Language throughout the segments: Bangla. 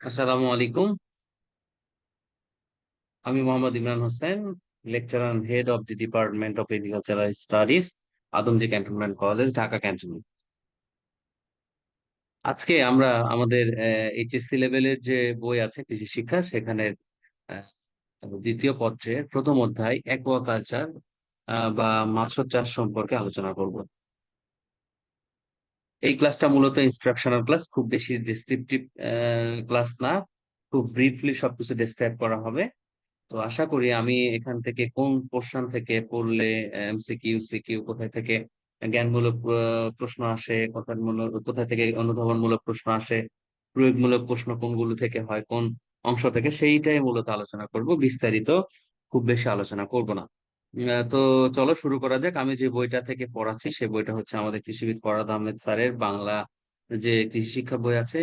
আসসালামু আলাইকুম। আমি Mohammad Imran Hossain, lecturer and head of the department of agricultural studies, Adamjee cantonment college, Dhaka cantonment. আজকে আমরা আমাদের এইচএসসি লেভেলের যে বই আছে কৃষি শিক্ষা, সেখানে আহ, দ্বিতীয় পত্রের প্রথম অধ্যায় অ্যাকুয়াকালচার বা মাছ চাষ সম্পর্কে আলোচনা করব। এই ক্লাসটা মূলত ইনস্ট্রাকশনাল ক্লাস, খুব বেশি ডিসক্রিপটিভ ক্লাস না, খুব ব্রিফলি সবকিছু ডেসক্রাইব করা হবে। তো আশা করি আমি এখান থেকে কোন পোর্শন থেকে পড়লে এমসিকিউ সিকিউ কোথায় থেকে জ্ঞানমূলক প্রশ্ন আসে, কোথায় থেকে অনুধাবনমূলক প্রশ্ন আসে, প্রয়োগমূলক প্রশ্ন কোনগুলো থেকে হয়, কোন অংশ থেকে, সেইটাই মূলত আলোচনা করব। বিস্তারিত খুব বেশি আলোচনা করব না। তো চলো শুরু করা যাক। আমি যে বইটা থেকে পড়াচ্ছি সেই বইটা হচ্ছে আমাদের কৃষিবিদ ফরহাদ আহমেদ স্যারের বাংলা যে কৃষি শিক্ষা বই আছে,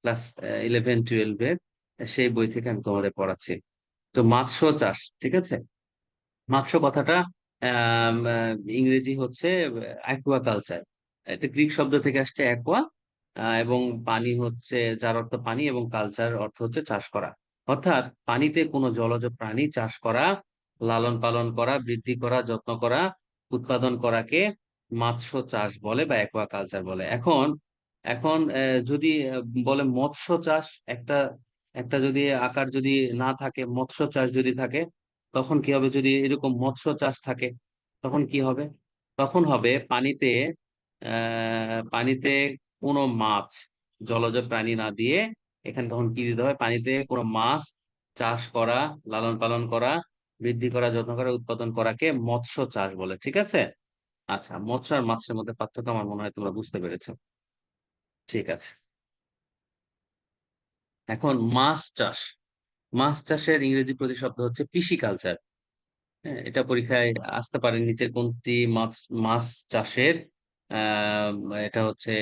ক্লাস 11-12 এর, সেই বই থেকে আমি তোমাদের পড়াচ্ছি। তো মৎস্য চাষ, ঠিক আছে। মৎস্য কথাটা ইংরেজি হচ্ছে অ্যাকুয়াকালচার। এটা গ্রিক শব্দ থেকে আসছে অ্যাকুয়া, এবং পানি হচ্ছে, যার অর্থ পানি, এবং কালচার অর্থ হচ্ছে চাষ করা। অর্থাৎ পানিতে কোনো জলজ প্রাণী চাষ করা, লালন পালন করা, বৃদ্ধি করা, যত্ন করা, উৎপাদন করাকে মৎস্য চাষ বলে বা অ্যাকুয়াকালচার বলে। এখন এখন যদি বলে মৎস্য চাষ, একটা একটা যদি আকার যদি না থাকে, মৎস্য চাষ যদি থাকে, তখন কি হবে? যদি এরকম মৎস্য চাষ থাকে, তখন কি হবে? তখন হবে পানিতে কোনো মাছ, জলজ প্রাণী না দিয়ে, এখানে তখন কি দিতে হবে? পানিতে কোনো মাছ চাষ করা, লালন পালন করা, বৃদ্ধি করা, যত্ন করা, উৎপাদন করাকে মৎস্য চাষ বলে, ঠিক আছে। আচ্ছা, মৎস্য আর মাছের মধ্যে পার্থক্য আমার মনে হয় তোমরা বুঝতে পেরেছো। ঠিক আছে। এখন মাছ চাষের ইংরেজি প্রতিশব্দ হচ্ছে পিসিকালচার। হ্যাঁ, এটা পরীক্ষায় আসতে পারে। নিচের কোনটি মাছ মাছ চাষের আহ এটা হচ্ছে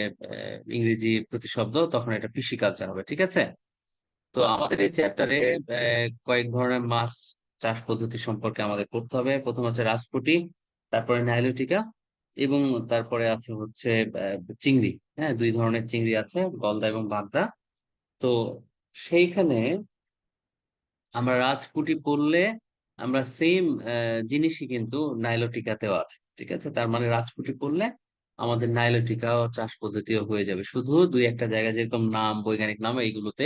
ইংরেজি প্রতিশব্দ, তখন এটা পিসিকালচার হবে, ঠিক আছে। তো আমাদের এই চ্যাপ্টারে কয়েক ধরনের মাছ চাষ পদ্ধতি সম্পর্কে আমাদের পড়তে হবে। প্রথম হচ্ছে রাসপুটি, তারপরে নাইলোটিকা, এবং তারপরে আছে হচ্ছে চিংড়ি। হ্যাঁ, দুই ধরনের চিংড়ি আছে, গলদা এবং বাগদা। তো সেইখানে আমরা রাজপুটি পড়লে আমরা সেম জিনিসই কিন্তু নাইলোটিকাতেও আছে, ঠিক আছে। তার মানে রাজপুটি পড়লে আমাদের নাইলোটিকাও চাষ পদ্ধতিও হয়ে যাবে, শুধু দুই একটা জায়গায় যেরকম নাম, বৈজ্ঞানিক নাম, এইগুলোতে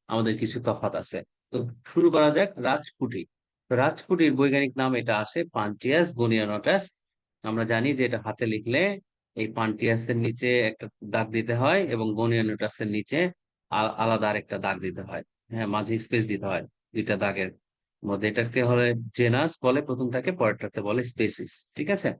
আমাদের কিছু তফাৎ আছে। তো শুরু করা যাক। রাজপুটি, তো রাজপুটির বৈজ্ঞানিক নাম এটা আসে পান্টিয়াস গনিয়ানোটাস। আমরা জানি যে এটা হাতে লিখলে এই পান্টিয়াসের নিচে একটা দাগ দিতে হয়, এবং গনিয়ানোটাসের নিচে আলাদা আরেকটা দাগ দিতে হয়। হ্যাঁ, মাঝে স্পেস দিতে হয় দুইটা দাগের মধ্যে। এটাকে হলে জেনাস বলে প্রথমটাকে, পরেরটাকে বলে স্পেসিস, ঠিক আছে।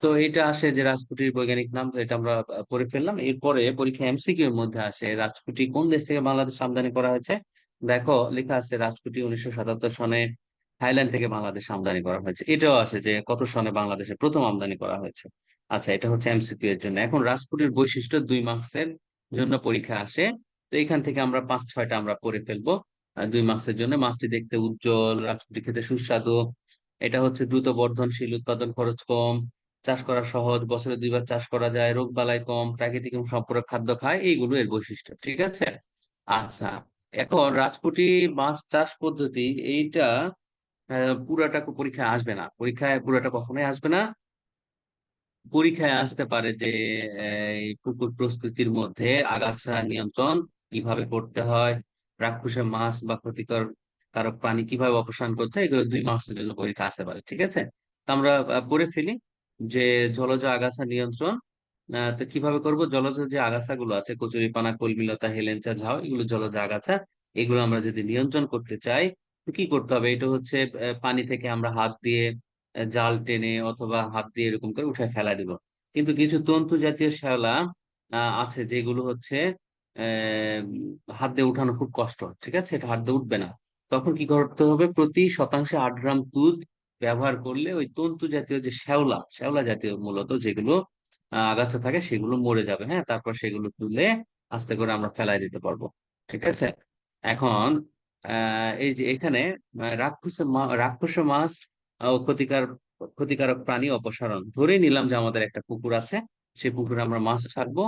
তো এটা আসে যে রাজকুটির বৈজ্ঞানিক নাম, তো এটা আমরা পড়ে ফেললাম। এরপরে পরীক্ষা এমসিকিউ এর মধ্যে আসে রাজকুটি কোন দেশ থেকে বাংলাদেশ আমদানি করা হয়েছে। দেখো লেখা আছে রাজকুটি 1977 সনে থাইল্যান্ড থেকে বাংলাদেশ আমদানি করা হয়েছে। এটাও আসে যে কত সনে বাংলাদেশে প্রথম আমদানি করা হয়েছে। আচ্ছা, এটা হচ্ছে এমসিকিউ এর জন্য। এখন রাজকুটির বৈশিষ্ট্য 2 মার্কসের জন্য পরীক্ষা আসে। তো এখান থেকে আমরা 5-6টা আমরা পড়ে ফেলবো। 2 মার্কসের জন্য: মাছটি দেখতে উজ্জ্বল, রাজকুটি খেতে সুস্বাদু, এটা হচ্ছে দ্রুত বর্ধনশীল, উৎপাদন খরচ কম, চাষ করা সহজ, বছরে 2 বার চাষ করা যায়, রোগ বালাই কম, প্রাকৃতিক এবং সম্পূরক খাদ্য খায়, এইগুলো এর বৈশিষ্ট্য, ঠিক আছে। আচ্ছা, এখন রাজপুটি মাছ চাষ পদ্ধতি এইটা পুরাটা পরীক্ষায় আসবে না, পরীক্ষায় পুরাটা কখনোই আসবে না। পরীক্ষায় আসতে পারে যে এই পুকুর প্রস্তুতির মধ্যে আগাছা নিয়ন্ত্রণ কিভাবে করতে হয়, রাক্ষসে মাছ বা ক্ষতিকর কারক প্রাণী কিভাবে অপসারণ করতে হয়, এগুলো 2 মাসের জন্য পরীক্ষা আসতে পারে, ঠিক আছে। তো আমরা পড়ে ফেলি যে জলজ আগাছা নিয়ন্ত্রণ। তো কিভাবে করব? জলজ যে আগাছাগুলো আছে, কচুরিপানা, কলমিলতা, হেলেঞ্চা, ঝাউ, এগুলো জলজ আগাছা। এগুলো আমরা যদি নিয়ন্ত্রণ করতে চাই, তো কি করতে হবে? এটা হচ্ছে পানি থেকে আমরা হাত দিয়ে জাল টেনে অথবা হাত দিয়ে এরকম করে উঠে ফেলা দিব। কিন্তু কিছু তন্তু জাতীয় শ্যাওলা আছে যেগুলো হচ্ছে হাত দিয়ে উঠানো খুব কষ্ট, ঠিক আছে, এটা হাত দিয়ে উঠবে না। তখন কি করতে হবে? প্রতি শতাংশে 8 গ্রাম দুধ ব্যবহার করলে ওই তন্তু জাতীয় যে শ্যাওলা শ্যাওলা জাতীয় মূলত যেগুলো আগাছা থাকে, সেগুলো মরে যাবে। হ্যাঁ, তারপর সেগুলো তুলে আস্তে করে আমরা ফেলাই দিতে পারবো, ঠিক আছে। এখন এই যে এখানে রাক্ষস মাছ ও ক্ষতিকারক প্রাণী অপসারণ, ধরেই নিলাম যে আমাদের একটা পুকুর আছে, সেই পুকুরে আমরা মাছ ছাড়বো।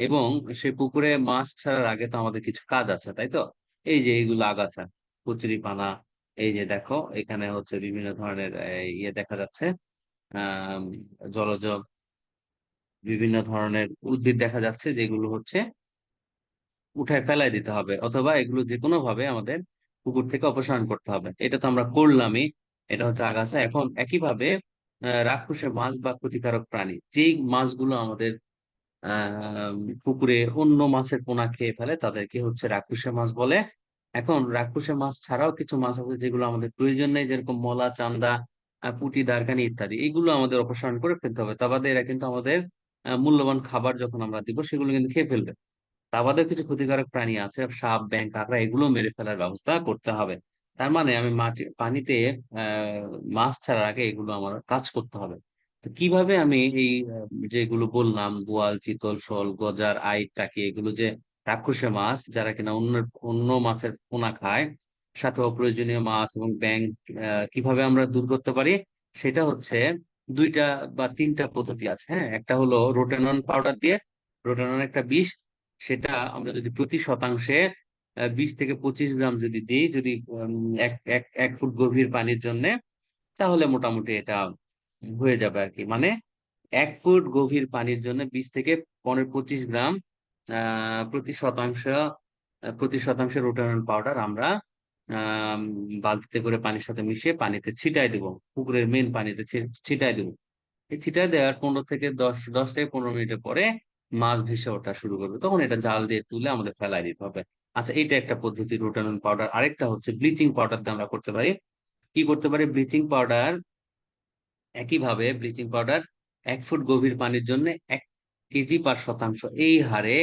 এবং সেই পুকুরে মাছ ছাড়ার আগে তো আমাদের কিছু কাজ আছে, তাই তো? এই যে এইগুলো আগাছা, কচুরিপানা, এই যে দেখো এখানে হচ্ছে বিভিন্ন ধরনের ইয়ে দেখা যাচ্ছে, আহ জলজ বিভিন্ন ধরনের উদ্ভিদ দেখা যাচ্ছে, যেগুলো হচ্ছে উঠায় ফেলাই দিতে হবে, অথবা এগুলো যে কোনো ভাবে আমাদের পুকুর থেকে অপসারণ করতে হবে। এটা তো আমরা করলামই, এটা হচ্ছে আগাছা। এখন একইভাবে রাক্ষসে মাছ বা ক্ষতিকারক প্রাণী, যেই মাছগুলো আমাদের আহ পুকুরে অন্য মাছের পোনা খেয়ে ফেলে তাদেরকে হচ্ছে রাক্ষসে মাছ বলে। এখন রাক্ষসে মাছ ছাড়াও কিছু মাছ আছে যেগুলো আমাদের প্রয়োজন নেই, যেরকম মলা, চান্দা, পুঁটি, দারকানি ইত্যাদি। এগুলো আমাদের অপসারণ করে ফেলতে হবে, তা বাদে এরা কিন্তু আমাদের মূল্যবান খাবার যখন আমরা দিব সেগুলো কিন্তু খেয়ে ফেলবে। তা বাদেও কিছু ক্ষতিকারক প্রাণী আছে, সাপ, ব্যাঙ, কাঁকড়া, এগুলো মেরে ফেলার ব্যবস্থা করতে হবে। তার মানে আমি মাটি পানিতে মাছ ছাড়ার আগে এগুলো আমার কাজ করতে হবে। তো কিভাবে আমি এই যেগুলো বললাম, বোয়াল, চিতল, শোল, গজার, আইড়, টাকি, এগুলো যে রাক্ষসে মাছ যারা কিনা অন্য অন্য মাছের পোনা খায়, সাথে অপ্রয়োজনীয় মাছ এবং ব্যাঙ, কিভাবে আমরা দূর করতে পারি, সেটা হচ্ছে দুইটা বা তিনটা পদ্ধতি আছে। হ্যাঁ, একটা হলো রোটেনন পাউডার দিয়ে, রোটেনন একটা বিষ, সেটা আমরা যদি প্রতি শতাংশে 20 থেকে 25 গ্রাম যদি দিই, যদি এক এক এক ফুট গভীর পানির জন্য, তাহলে মোটামুটি এটা হয়ে যাবে আর কি। মানে 1 ফুট গভীর পানির জন্য 20 থেকে 25 গ্রাম প্রতি শতাংশ রোটারেন্ট পাউডার আমরা আহ বালতিতে করে পানির সাথে মিশিয়ে পানিতে ছিটাই দেবো, পুকুরের মেন পানিতে ছিটাই দেবো। এই ছিটাই দেওয়ার 10 থেকে 15 মিনিটের পরে মাছ ভেসে ওঠা শুরু করবে, তখন এটা জাল দিয়ে তুলে আমাদের ফেলাই দিতে হবে। আচ্ছা, এটা একটা পদ্ধতি, রোটানন পাউডার। আরেকটা হচ্ছে ব্লিচিং পাউডার দিয়ে আমরা করতে পারি। কি করতে পারি? একইভাবে ব্লিচিং পাউডার 1 ফুট গভীর পানির জন্য 1 কেজি/শতাংশ, এই হারে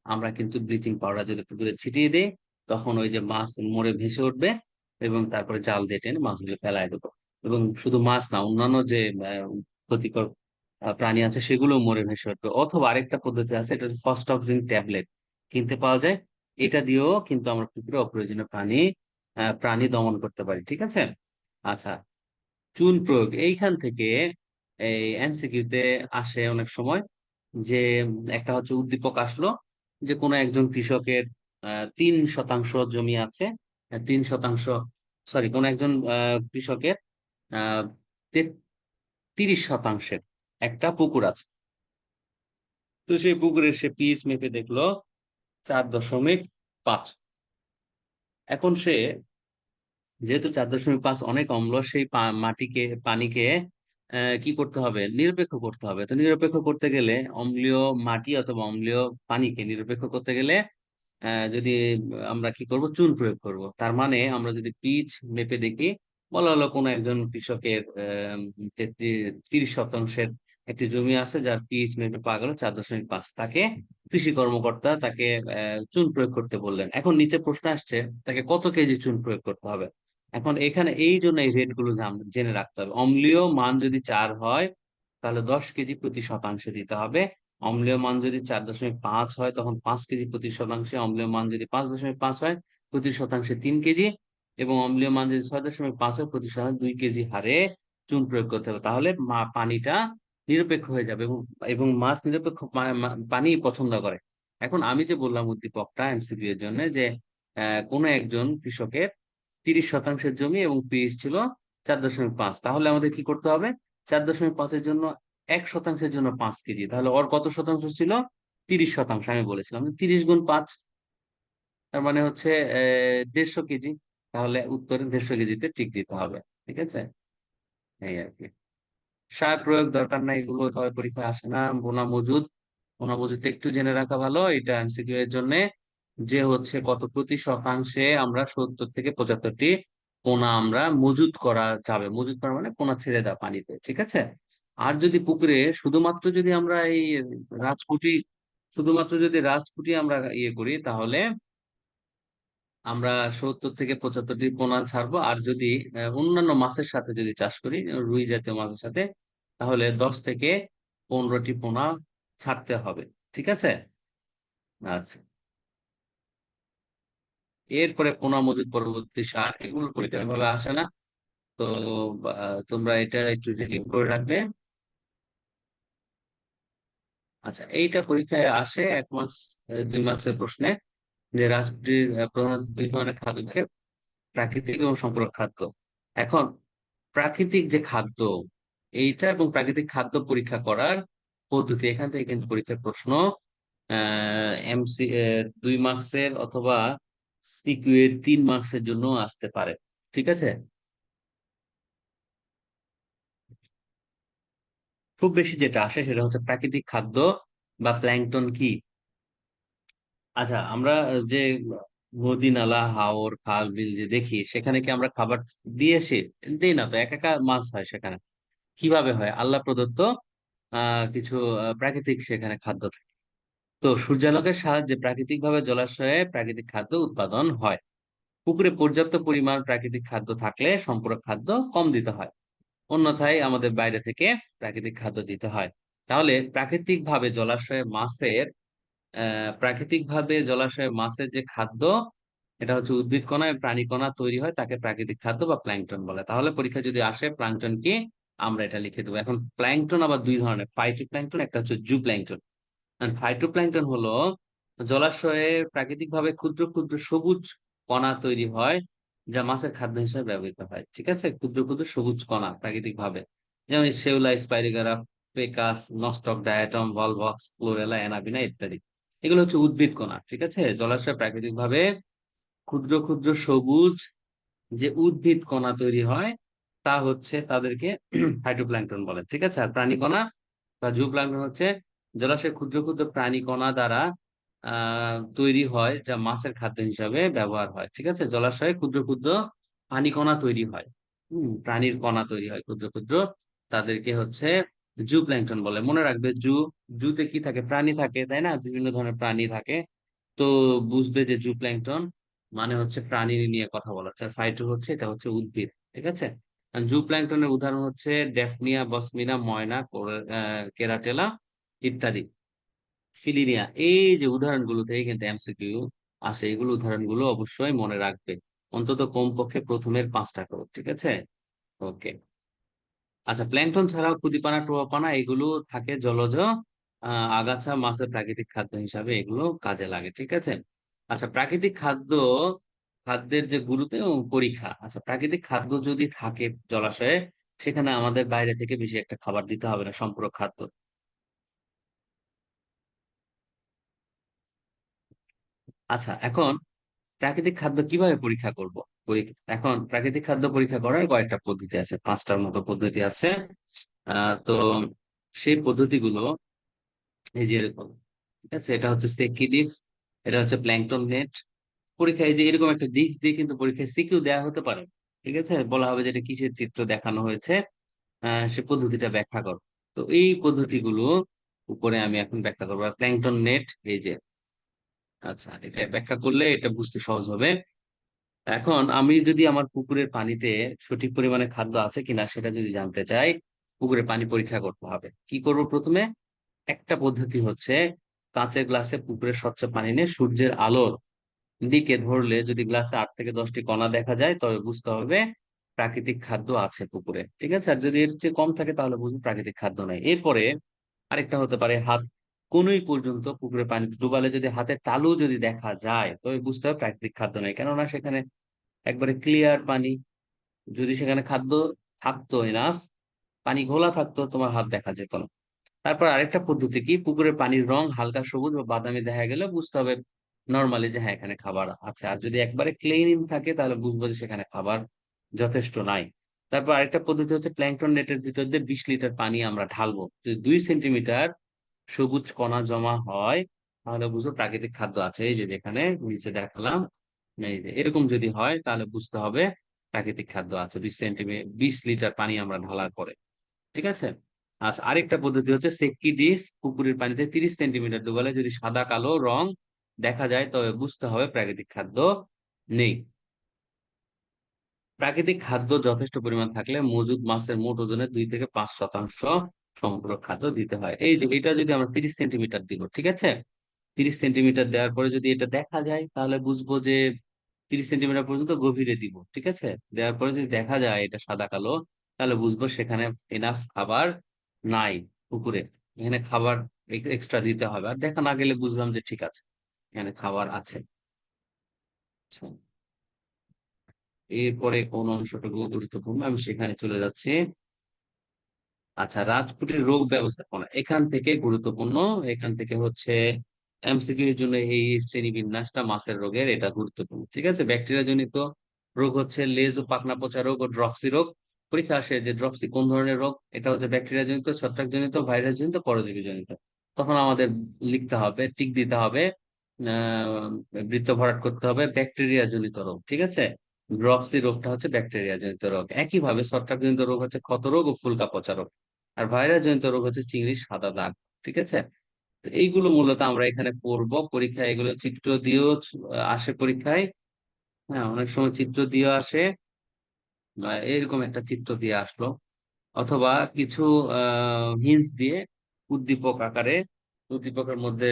আমরা কিন্তু ব্লিচিং পাউডার যদি পুকুরে ছিটিয়ে দিই, তখন ওই যে মাছ মরে ভেসে উঠবে, এবং তারপরে জাল দিয়ে টেনে মাছগুলো ফেলায় দেবো। এবং শুধু মাছ না, অন্যান্য যে ক্ষতিকর প্রাণী আছে সেগুলো মরে ভেসে উঠবে। অথবা আরেকটা পদ্ধতি আছে, এটা হচ্ছে ফসটক্সিন ট্যাবলেট, কিনতে পাওয়া যায়। এটা দিয়েও কিন্তু আমরা পুকুরে অপ্রয়োজনীয় প্রাণী দমন করতে পারি। ঠিক আছে। আচ্ছা, চুন প্রয়োগ এইখান থেকে এই এমসিকিউতে আসে অনেক সময়, যে একটা হচ্ছে উদ্দীপক আসলো যে কোনো একজন কৃষকের 3 শতাংশ জমি আছে, 3 শতাংশ, সরি, কোন একজন কৃষকের আহ 30 শতাংশের একটা পুকুর আছে। তো সেই পুকুরের সে পিস মেপে দেখলো 4.5। এখন সে, যেহেতু 4.5 অনেক অম্ল, সেই মাটিকে, পানিকে কি করতে হবে? নিরপেক্ষ করতে হবে। তো নিরপেক্ষ করতে গেলে, অম্লীয় মাটি অথবা অম্লীয় পানিকে নিরপেক্ষ করতে গেলে যদি আমরা কি করব? চুন প্রয়োগ করব। তার মানে আমরা যদি পিচ মেপে দেখি, বলা হলো কোনো একজন কৃষকের 30 শতাংশের একটি জমি আছে, যার পিচ মেপে পাওয়া গেল 4.5, তাকে কৃষি কর্মকর্তা তাকে চুন প্রয়োগ করতে বললেন। এখন নিচে প্রশ্ন আসছে, তাকে কত কেজি চুন প্রয়োগ করতে হবে? এখন এখানে এই জন্য এই রেট গুলো জেনে রাখতে হবে। অম্লীয় মান যদি 4 হয়, তাহলে 10 কেজি প্রতি শতাংশে দিতে হবে। অম্লীয় মান যদি 4.5 হয়, তখন 5 কেজি প্রতি শতাংশে। অম্লীয় মান যদি 5.5 হয়, প্রতি শতাংশে 3 কেজি। এবং অম্লীয় মান যদি 6.5 হয়, প্রতি শতাংশে 2 কেজি হারে চুন প্রয়োগ করতে হবে। তাহলে পানিটা নিরপেক্ষ হয়ে যাবে, এবং এবং মাছ নিরপেক্ষ পানি পছন্দ করে। এখন আমি যে বললাম উদ্দীপকটা এমসিকিউ এর জন্য, যে কোনো একজন কৃষকের 30 শতাংশের জমি এবং পিএইচ ছিল 4.5, তাহলে আমাদের কি করতে হবে? 4.5-এর জন্য 1 শতাংশের জন্য 5 কেজি, তাহলে ওর কত শতাংশ ছিল? 30 শতাংশ। আমি বলেছিলাম 30 × 5, তার মানে হচ্ছে 150 কেজি। তাহলে উত্তরে 150 কেজিতে টিক দিতে হবে। ঠিক আছে, এই আর কি। সার প্রয়োগ দরকার নাই, এগুলো তবে পরীক্ষায় আসে না। বোনা মজুদ, বোনা মজুদটা একটু জেনে রাখা ভালো, এটা এমসিকিউ এর জন্য। যে হচ্ছে কত প্রতি শতাংশে আমরা 70 থেকে 75টি পোনা আমরা মজুদ করা যাবে। মজুদ করা মানে পোনা ছেড়ে দেওয়া পানিতে। ঠিক আছে। আর যদি পুকুরে শুধুমাত্র যদি আমরা এই রাজপুঁটি শুধুমাত্র যদি রাজপুঁটি আমরা ইয়ে করি, তাহলে আমরা 70 থেকে 75টি পোনা ছাড়বো। আর যদি অন্যান্য মাছের সাথে যদি চাষ করি, রুই জাতীয় মাছের সাথে, তাহলে 10 থেকে 15টি পোনা ছাড়তে হবে। ঠিক আছে। আচ্ছা, এরপরে পোনা মজুদ, পরবর্তী সার, এগুলো পরীক্ষা ভাবে আসে না। তো তোমরা এটা একটু রিডিং করে রাখবে। আচ্ছা, এইটা পরীক্ষায় আসে 1 মাস 2 মাসের প্রশ্নে, যে রাষ্ট্রের প্রধান দুই ধরনের খাদ্য থাকে, প্রাকৃতিক এবং সম্পূরক খাদ্য। এখন প্রাকৃতিক যে খাদ্য, এইটা এবং প্রাকৃতিক খাদ্য পরীক্ষা করার পদ্ধতি, এখান থেকে কিন্তু পরীক্ষার প্রশ্ন 2 মার্কসের অথবা সিকিউ এর 3 মার্কসের জন্য আসতে পারে। ঠিক আছে। খুব বেশি যেটা আসে সেটা হচ্ছে প্রাকৃতিক খাদ্য বা প্ল্যাঙ্কটন কি। আচ্ছা, আমরা যে নদী নালা হাওর খাল বিল যে দেখি, সেখানে কি আমরা খাবার দিয়ে আসি? দিই না তো, একা একা মাছ হয় সেখানে। কিভাবে হয়? আল্লাহ প্রদত্ত কিছু প্রাকৃতিক সেখানে খাদ্য থাকে। তো সূর্যালোকের সাহায্যে প্রাকৃতিক ভাবে জলাশয়ে প্রাকৃতিক খাদ্য উৎপাদন হয়। পুকুরে পর্যাপ্ত পরিমাণ প্রাকৃতিক খাদ্য থাকলে সম্পূরক খাদ্য কম দিতে হয়, অন্যথায় আমাদের বাইরে থেকে প্রাকৃতিক খাদ্য দিতে হয়। তাহলে প্রাকৃতিক ভাবে জলাশয়ে মাছের যে খাদ্য, এটা হচ্ছে উদ্ভিদ কণা এবং প্রাণী কণা তৈরি হয়, তাকে প্রাকৃতিক খাদ্য বা প্ল্যাঙ্কটন বলে। তাহলে পরীক্ষা যদি আসে প্ল্যাঙ্কটন কি, আমরা এটা লিখে দেবো। এখন প্ল্যাঙ্কটন আবার দুই ধরনের, ফাইটোপ্ল্যাঙ্কটন, একটা হচ্ছে জু প্ল্যাঙ্কটন। ফাইটোপ্ল্যাঙ্কটন হলো জলাশয়ে প্রাকৃতিক ভাবে ক্ষুদ্র ক্ষুদ্র সবুজ কণা তৈরি হয়, যা মাছের খাদ্য হিসেবে ব্যবহৃত হয়। ঠিক আছে, ক্ষুদ্র ক্ষুদ্র সবুজ কণা প্রাকৃতিক ভাবে, যেমন শেওলা, স্পাইরোগারা, পেকাস, নস্টক, ডায়াটম, ভলভক্স, ক্লোরেলা, অ্যানাবিনা ইত্যাদি। এগুলো হচ্ছে উদ্ভিদ কণা। ঠিক আছে, জলাশয়ে প্রাকৃতিক ভাবে ক্ষুদ্র ক্ষুদ্র সবুজ যে উদ্ভিদ কণা তৈরি হয়, তা হচ্ছে তাদেরকে ফাইটোপ্ল্যাঙ্কটন বলে। ঠিক আছে। আর প্রাণী কণা বা জুপ্লাঙ্কটন হচ্ছে জলাশয়ের ক্ষুদ্র ক্ষুদ্র প্রাণী কণা দ্বারা তৈরি হয়, যা মাছের খাদ্য হিসাবে ব্যবহার হয়। ঠিক আছে, জলাশয়ে ক্ষুদ্র ক্ষুদ্র পানি কণা তৈরি হয়, প্রাণীর কণা তৈরি হয় ক্ষুদ্র ক্ষুদ্র, তাদেরকে হচ্ছে জু প্ল্যাঙ্কটন বলে। মনে রাখবে, জুতে কি থাকে? প্রাণী থাকে, তাই না? বিভিন্ন ধরনের প্রাণী থাকে। তো বুঝবে যে জু প্ল্যাঙ্কটন মানে হচ্ছে প্রাণী নিয়ে কথা বলা হচ্ছে, আর ফাইটো হচ্ছে, এটা হচ্ছে উদ্ভিদ। ঠিক আছে। জু প্ল্যাঙ্কটনের উদাহরণ হচ্ছে ডেফনিয়া, বসমিনা, ময়না, কেরাটেলা ইত্যাদি, ফিলিনিয়া। এই যে উদাহরণগুলো থেকে কিন্তু এমসিকিউ আসে, এগুলো উদাহরণগুলো অবশ্যই মনে রাখবে, অন্তত কমপক্ষে প্রথমের 5টা করো। ঠিক আছে। ওকে। আচ্ছা, প্ল্যাঙ্কটন ছাড়াও ক্ষুদিপানা, টোয়াপানা এগুলো থাকে জলজ আগাছা মাছের প্রাকৃতিক খাদ্য হিসাবে, এগুলো কাজে লাগে। ঠিক আছে। আচ্ছা, খাদ্যের যে গুরুত্ব এবং পরীক্ষা। আচ্ছা, প্রাকৃতিক খাদ্য যদি থাকে জলাশয়ে, সেখানে আমাদের বাইরে থেকে বেশি একটা খাবার দিতে হবে না, সম্পূরক খাদ্য। আচ্ছা, এখন প্রাকৃতিক খাদ্য কিভাবে পরীক্ষা করব? এখন প্রাকৃতিক খাদ্য পরীক্ষা করার কয়েকটা পদ্ধতি আছে, 5টার মতো পদ্ধতি আছে। তো সেই পদ্ধতিগুলো এই যে এরকম। ঠিক আছে, এটা হচ্ছে সেকি ডিস্ক, এটা হচ্ছে প্ল্যাঙ্কটন নেট। পরীক্ষায় এই যে এরকম একটা ডিস্ক দিয়ে কিন্তু পরীক্ষায় সিকিউ দেওয়া হতে পারে। ঠিক আছে, বলা হবে যে এটা কিসের চিত্র দেখানো হয়েছে, সে পদ্ধতিটা ব্যাখ্যা করো। তো এই পদ্ধতিগুলো উপরে আমি এখন ব্যাখ্যা করবো। প্ল্যাঙ্কটন নেট, এই যে, আচ্ছা, এটা ব্যাখ্যা করলে এটা বুঝতে সহজ হবে। এখন আমি যদি আমার পুকুরের পানিতে সঠিক পরিমাণে খাদ্য আছে কিনা সেটা যদি জানতে চাই, পুকুরের পানি পরীক্ষা করতে হবে। কি করব প্রথমে? একটা পদ্ধতি হচ্ছে কাঁচের গ্লাসে পুকুরের স্বচ্ছ পানি নিয়ে সূর্যের আলোর দিকে ধরলে যদি গ্লাসে 8 থেকে 10টি কণা দেখা যায়, তবে বুঝতে হবে প্রাকৃতিক খাদ্য আছে পুকুরে। ঠিক আছে। আর যদি এর চেয়ে কম থাকে তাহলে বুঝবো প্রাকৃতিক খাদ্য নাই। এরপরে আরেকটা হতে পারে, হাত কনুই পর্যন্ত পুকুরের পানিতে ডুবালে যদি হাতের তালু যদি দেখা যায়, তবে বুঝতে হবে প্রাকৃতিক খাদ্য নেই, কেননা সেখানে একবারে ক্লিয়ার পানি। যদি সেখানে খাদ্য থাকতো এনাফ, পানি ঘোলা থাকতো, তোমার হাত দেখা যেত না। তারপর আরেকটা পদ্ধতি কি, পুকুরের পানির রং হালকা সবুজ বা বাদামি দেখা গেলে বুঝতে হবে নর্মালি যে হ্যাঁ, এখানে খাবার আছে। আর যদি একবারে ক্লিন থাকে তাহলে বুঝবো যে সেখানে খাবার যথেষ্ট নাই। তারপর আরেকটা পদ্ধতি হচ্ছে প্ল্যাঙ্কটন নেটের ভিতর দিয়ে 20 লিটার পানি আমরা ঢালবো, যদি 2 সেন্টিমিটার সবুজ কণা জমা হয়, তাহলে বুঝবো প্রাকৃতিক খাদ্য আছে। এই যে যেখানে নিচে দেখালাম, এই যে এরকম যদি হয় তাহলে বুঝতে হবে প্রাকৃতিক খাদ্য আছে। 20 লিটার পানি আমরা ঢালার পরে। ঠিক আছে। আচ্ছা, আরেকটা পদ্ধতি হচ্ছে সেকি ডিশ, পুকুরের পানিতে 30 সেন্টিমিটার ডুবালে যদি সাদা কালো রং দেখা যায়, তবে বুঝতে হবে প্রাকৃতিক খাদ্য নেই। প্রাকৃতিক খাদ্য যথেষ্ট পরিমাণ থাকলে মজুদ মাছের মোট ওজনের 2 থেকে 5% সম্পূরক খাদ্য দিতে হয়। এই যে এটা যদি আমরা 30 সেন্টিমিটার দিব, ঠিক আছে, 30 সেন্টিমিটার দেওয়ার পরে যদি এটা দেখা যায়, তাহলে বুঝবো যে 30 সেন্টিমিটার পর্যন্ত গভীরে দিব। ঠিক আছে, দেওয়ার পরে যদি দেখা যায় এটা সাদা কালো, তাহলে বুঝবো সেখানে এনাফ খাবার নাই পুকুরে, এখানে খাবার এক্সট্রা দিতে হবে। আর দেখা না গেলে বুঝলাম যে ঠিক আছে, এখানে খাবার আছে। আচ্ছা, এরপরে কোন অংশটুকু গুরুত্বপূর্ণ আমি সেখানে চলে যাচ্ছি। আচ্ছা, রাজকোটের রোগ ব্যবস্থাপনা এখান থেকে গুরুত্বপূর্ণ। এখান থেকে হচ্ছে এমসিকিউ এর জন্য এই শ্রেণী বিন্যাসটা মাছের রোগের এটা গুরুত্বপূর্ণ। ঠিক আছে, ব্যাকটেরিয়া জনিত রোগ হচ্ছে লেজ ও পাখনা পচা রোগ ও ড্রপসি রোগ। পরীক্ষা আসে যে ড্রপসি কোন ধরনের রোগ, এটা হচ্ছে ব্যাকটেরিয়া জনিত, ছত্রাক জনিত, ভাইরাস জনিত, পরজীবী জনিত। তখন আমাদের লিখতে হবে, টিক দিতে হবে, আহ বৃত্ত ভরাট করতে হবে ব্যাকটেরিয়া জনিত রোগ। ঠিক আছে, ড্রপসি রোগটা হচ্ছে ব্যাকটেরিয়া জনিত রোগ। একইভাবে ছত্রাক জনিত রোগ হচ্ছে ক্ষত রোগ ও ফুলকা পচা রোগ। আর ভাইরাস জনিত রোগ হচ্ছে চিংড়ির সাদা দাগ। ঠিক আছে, তো এইগুলো মূলত আমরা এখানে পড়বো পরীক্ষায়, এগুলো চিত্র দিয়েও আসে পরীক্ষায়। হ্যাঁ, অনেক সময় চিত্র দিয়ে আসে, বা এরকম একটা চিত্র দিয়ে আসলো, অথবা কিছু হিন্টস দিয়ে উদ্দীপক আকারে, উদ্দীপকের মধ্যে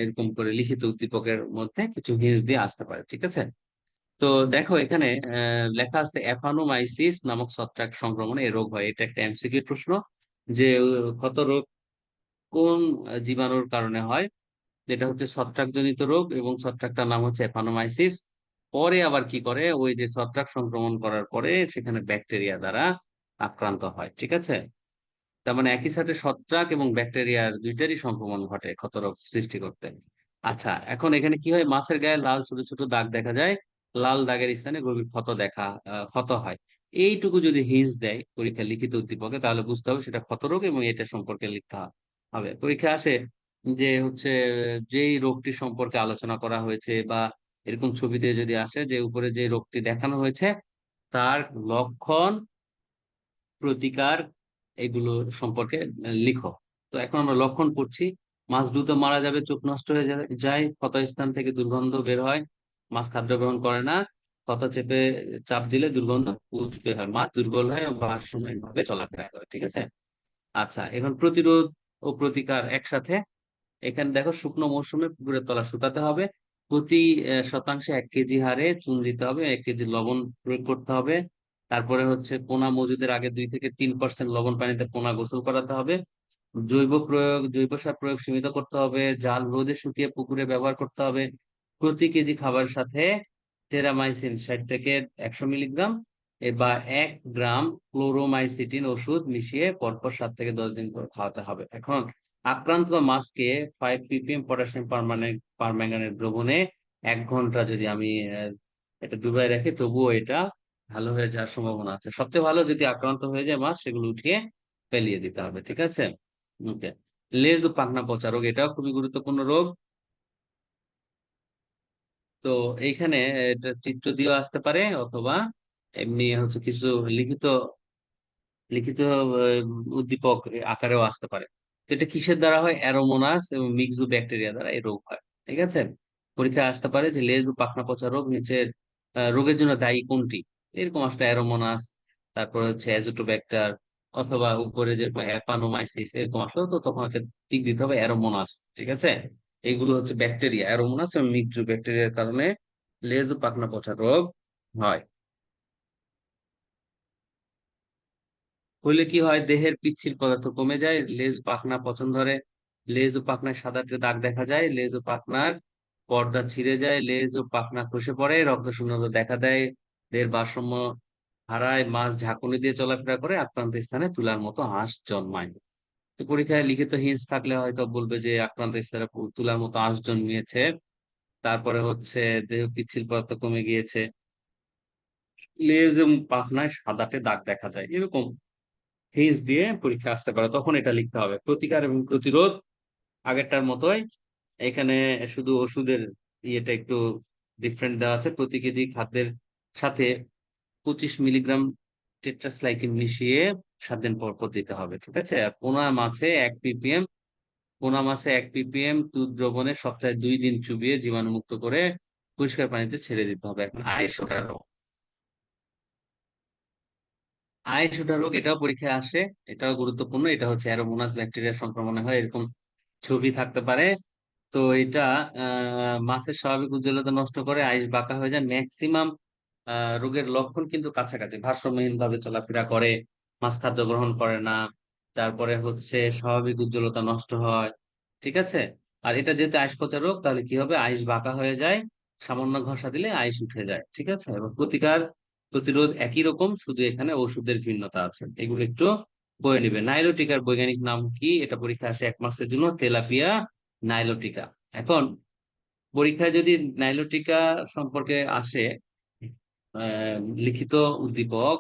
এরকম করে লিখিত উদ্দীপকের মধ্যে কিছু হিন্টস দিয়ে আসতে পারে। ঠিক আছে, তো দেখো এখানে লেখা আছে অ্যাফানোমাইসিস নামক ছত্রাক সংক্রমণে এই রোগ হয়। এটা একটা এমসিকিউ প্রশ্ন, যে ক্ষত রোগ কোন জীবাণুর কারণে হয়। যেটা হচ্ছে ছত্রাকজনিত রোগ, এবং ছত্রাকটার নাম হচ্ছে অ্যাপানোমাইসিস। পরে আবার কি করে, ওই যে ছত্রাক সংক্রমণ করার পরে সেখানে ব্যাকটেরিয়া দ্বারা আক্রান্ত হয়। ঠিক আছে, তার মানে একই সাথে ছত্রাক এবং ব্যাকটেরিয়ার দুইটারই সংক্রমণ ঘটে ক্ষতরোগ সৃষ্টি করতে। আচ্ছা, এখন এখানে কি হয়, মাছের গায়ে লাল ছোট ছোট দাগ দেখা যায়, লাল দাগের স্থানে গভীর ক্ষত হয়। এইটুকু যদি হিন্স দেয় পরীক্ষা লিখিত উদ্দীপকে, তাহলে বুঝতে হবে সেটা ক্ষতরোগ, এবং এটা সম্পর্কে লিখতে হবে। পরীক্ষা আসে যে হচ্ছে যেই রোগটি সম্পর্কে আলোচনা করা হয়েছে, বা এরকম ছবিতে যদি আসে যে উপরে যে রোগটি দেখানো হয়েছে তার লক্ষণ, প্রতিকার, এগুলো সম্পর্কে লিখো। তো এখন আমরা লক্ষণ পড়ছি। মাছ দ্রুত মারা যাবে, চোখ নষ্ট হয়ে যায়, ক্ষত স্থান থেকে দুর্গন্ধ বের হয়, মাছ খাদ্য গ্রহণ করে না, ক্ষত চেপে চাপ দিলে দুর্গন্ধ বের হয়, মাছ দুর্বল হয় ও ভারসাম্যহীনভাবে চলাফেরা করে। ঠিক আছে, আচ্ছা, এখন প্রতিরোধ ও প্রতিকার একসাথে। এখানে দেখো, শুকনো মৌসুমে পুকুরের তলা শুকাতে হবে, প্রতি শতাংশে 1 কেজি হারে চুন দিতে হবে, 1 কেজি লবণ প্রয়োগ করতে হবে। তারপরে হচ্ছে পোনা মজুদের আগে 2 থেকে 3% লবণ পানিতে পোনা গোসল করাতে হবে। জৈব সার প্রয়োগ সীমিত করতে হবে, জাল রোদে শুকিয়ে পুকুরে ব্যবহার করতে হবে। প্রতি কেজি খাবারের সাথে টেরামাইসিন 60 থেকে 100 মিলিগ্রাম বা 1 গ্রাম ক্লোরোমাইসিটিন ওষুধ মিশিয়ে পরপর 7 থেকে 10 দিন করে খাওয়াতে হবে। এখন আক্রান্ত মাছকে 5 ppm পটাশিয়াম পারম্যাঙ্গানেট দ্রবণে 1 ঘন্টা যদি আমি এটা ডুবাই রাখি, তবুও এটা ভালো হয়ে যাওয়ার সম্ভাবনা আছে। সবচেয়ে ভালো যদি আক্রান্ত হয়ে যায় মাছ, সেগুলো উঠিয়ে ফেলিয়ে দিতে হবে। ঠিক আছে, ওকে। লেজ ও পাখনা পচা রোগ, এটাও খুবই গুরুত্বপূর্ণ রোগ। তো এইখানে এটা চিত্র দিয়েও আসতে পারে, অথবা এমনি হচ্ছে কিছু লিখিত লিখিত উদ্দীপক আকারেও আসতে পারে। তো এটা কিসের দ্বারা হয়, অ্যারোমোনাস এবং মিক্সো ব্যাকটেরিয়া দ্বারা এই রোগ হয়। ঠিক আছে, পরীক্ষায় আসতে পারে যে লেজ ও পাখনা পচা রোগ নিচের রোগের জন্য দায়ী কোনটি। এরকম আসলে অ্যারোমোনাস, তারপর হচ্ছে অ্যাজোটোব্যাক্টার, অথবা উপরে যে অ্যাপানোমাইসিস, এরকম আসলে তো তখন একটা টিক দিতে হবে অ্যারোমোনাস। ঠিক আছে, এগুলো হচ্ছে ব্যাকটেরিয়া, অ্যারোমোনাস এবং মিক্সো ব্যাকটেরিয়ার কারণে লেজ ও পাখনা পচা রোগ হয়। হইলে কি হয়, দেহের পিচ্ছিল পদার্থ কমে যায়, লেজ পাখনা পচন ধরে, লেজ ও পাখনায় সাদাটে দাগ দেখা যায়, লেজ ও পাখনার পর্দা ছিঁড়ে যায়, লেজ ও পাখনা খসে পড়ে, রক্ত শূন্যতা দেখা দেয়, দেহের ভারসাম্য হারায়, মাছ ঝাঁকুনি দিয়ে চলাফেরা করে, আক্রান্ত স্থানে তুলার মতো আঁশ জন্মায়। তো পরীক্ষায় লিখিত হিন্স থাকলে হয়তো বলবে যে আক্রান্ত স্থানে তুলার মতো আঁশ জন্মিয়েছে, তারপরে হচ্ছে দেহ পিচ্ছিল পদার্থ কমে গিয়েছে, লেজ এবং পাখনায় সাদাটে দাগ দেখা যায়, এরকম হিন্স দিয়ে পরীক্ষা আসতে পারে। তখন এটা লিখতে হবে। প্রতিকার এবং প্রতিরোধ আগেরটার মতোই, এখানে শুধু ওষুধের ইয়েটা একটু ডিফারেন্ট দেওয়া আছে। প্রতি কেজি খাদ্যের সাথে 25 মিলিগ্রাম টেট্রাসাইক্লিন মিশিয়ে 7 দিন পর পর দিতে হবে। ঠিক আছে, আর পোনা মাছে 1 ppm দুধ দ্রবণে সপ্তাহে 2 দিন চুবিয়ে জীবাণুমুক্ত করে পরিষ্কার পানিতে ছেড়ে দিতে হবে। এখন আইশোটা রোগ, এটাও পরীক্ষায় আসে, এটাও গুরুত্বপূর্ণ। এটা হচ্ছে অ্যারোমোনাস ব্যাকটেরিয়া সংক্রমণে হয়, এরকম ছবি থাকতে পারে। তো এটা মাছের স্বাভাবিক উজ্জ্বলতা নষ্ট করে, আইস বাঁকা হয়ে যায়। ম্যাক্সিমাম রোগের লক্ষণ কিন্তু কাছাকাছি, ভারসাম্যহীন ভাবে চলাফেরা করে, মাছ খাদ্য গ্রহণ করে না, তারপরে হচ্ছে স্বাভাবিক উজ্জ্বলতা নষ্ট হয়, ঠিক আছে। আর এটা যেহেতু আইস পচা রোগ, তাহলে কি হবে, আইস বাঁকা হয়ে যায়, সামান্য ঘষা দিলে আইস উঠে যায়। ঠিক আছে, এবং প্রতিকার প্রতিরোধ একই রকম, শুধু এখানে ওষুধের ভিন্নতা আছে। এগুলো একটু পড়ে নিবে। নাইলোটিকার বৈজ্ঞানিক নাম কি? এটা পরীক্ষা আসে 1 মার্কসের জন্য, তেলাপিয়া নাইলোটিকা। এখন পরীক্ষায় যদি নাইলোটিকা সম্পর্কে আসে আহ, লিখিত উদ্দীপক,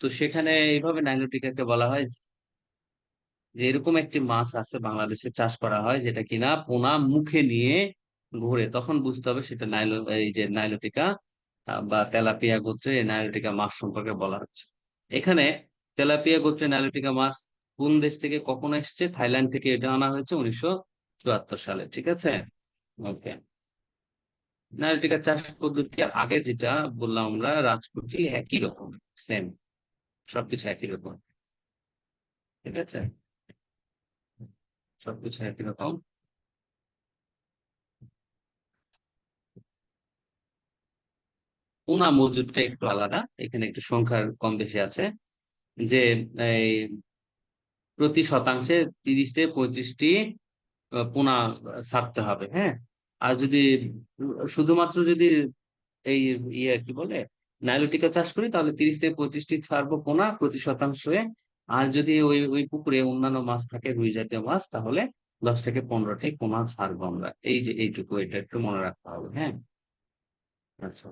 তো সেখানে এইভাবে নাইলোটিকাকে বলা হয় যে এরকম একটি মাছ আছে বাংলাদেশে চাষ করা হয়, যেটা কিনা পোনা মুখে নিয়ে ঘুরে, তখন বুঝতে হবে সেটা এই যে নাইলোটিকা বা তেলাপিয়া গোত্রে এই নাইলোটিকা মাছ সম্পর্কে বলা হচ্ছে। এখানে তেলাপিয়া গোত্রে নাইলোটিকা মাছ কোন দেশ থেকে কখন এসেছে? থাইল্যান্ড থেকে এটা আনা হয়েছে 1974 সালে। ঠিক আছে, ওকে। নাইলোটিকা চাষ পদ্ধতি আগে যেটা বললাম আমরা, রাজকোটি একই রকম, সেম, সবকিছু একই রকম। ঠিক আছে, সবকিছু একই রকম। পোনা মজুদটা একটু আলাদা, এখানে একটু সংখ্যার কম বেশি আছে। যে এই প্রতি শতাংশে 30 থেকে 35টি পোনা ছাড়তে হবে, হ্যাঁ। আর যদি শুধুমাত্র যদি এই কি বলে, নাইলোটিকা চাষ করি, তাহলে 30 থেকে 35টি ছাড়বো পোনা প্রতি শতাংশে। আর যদি ওই ওই পুকুরে অন্যান্য মাছ থাকে, রুই জাতীয় মাছ, তাহলে 10 থেকে 15টি পোনা ছাড়বো আমরা। এই যে এইটুকু, এটা একটু মনে রাখতে হবে, হ্যাঁ। আচ্ছা,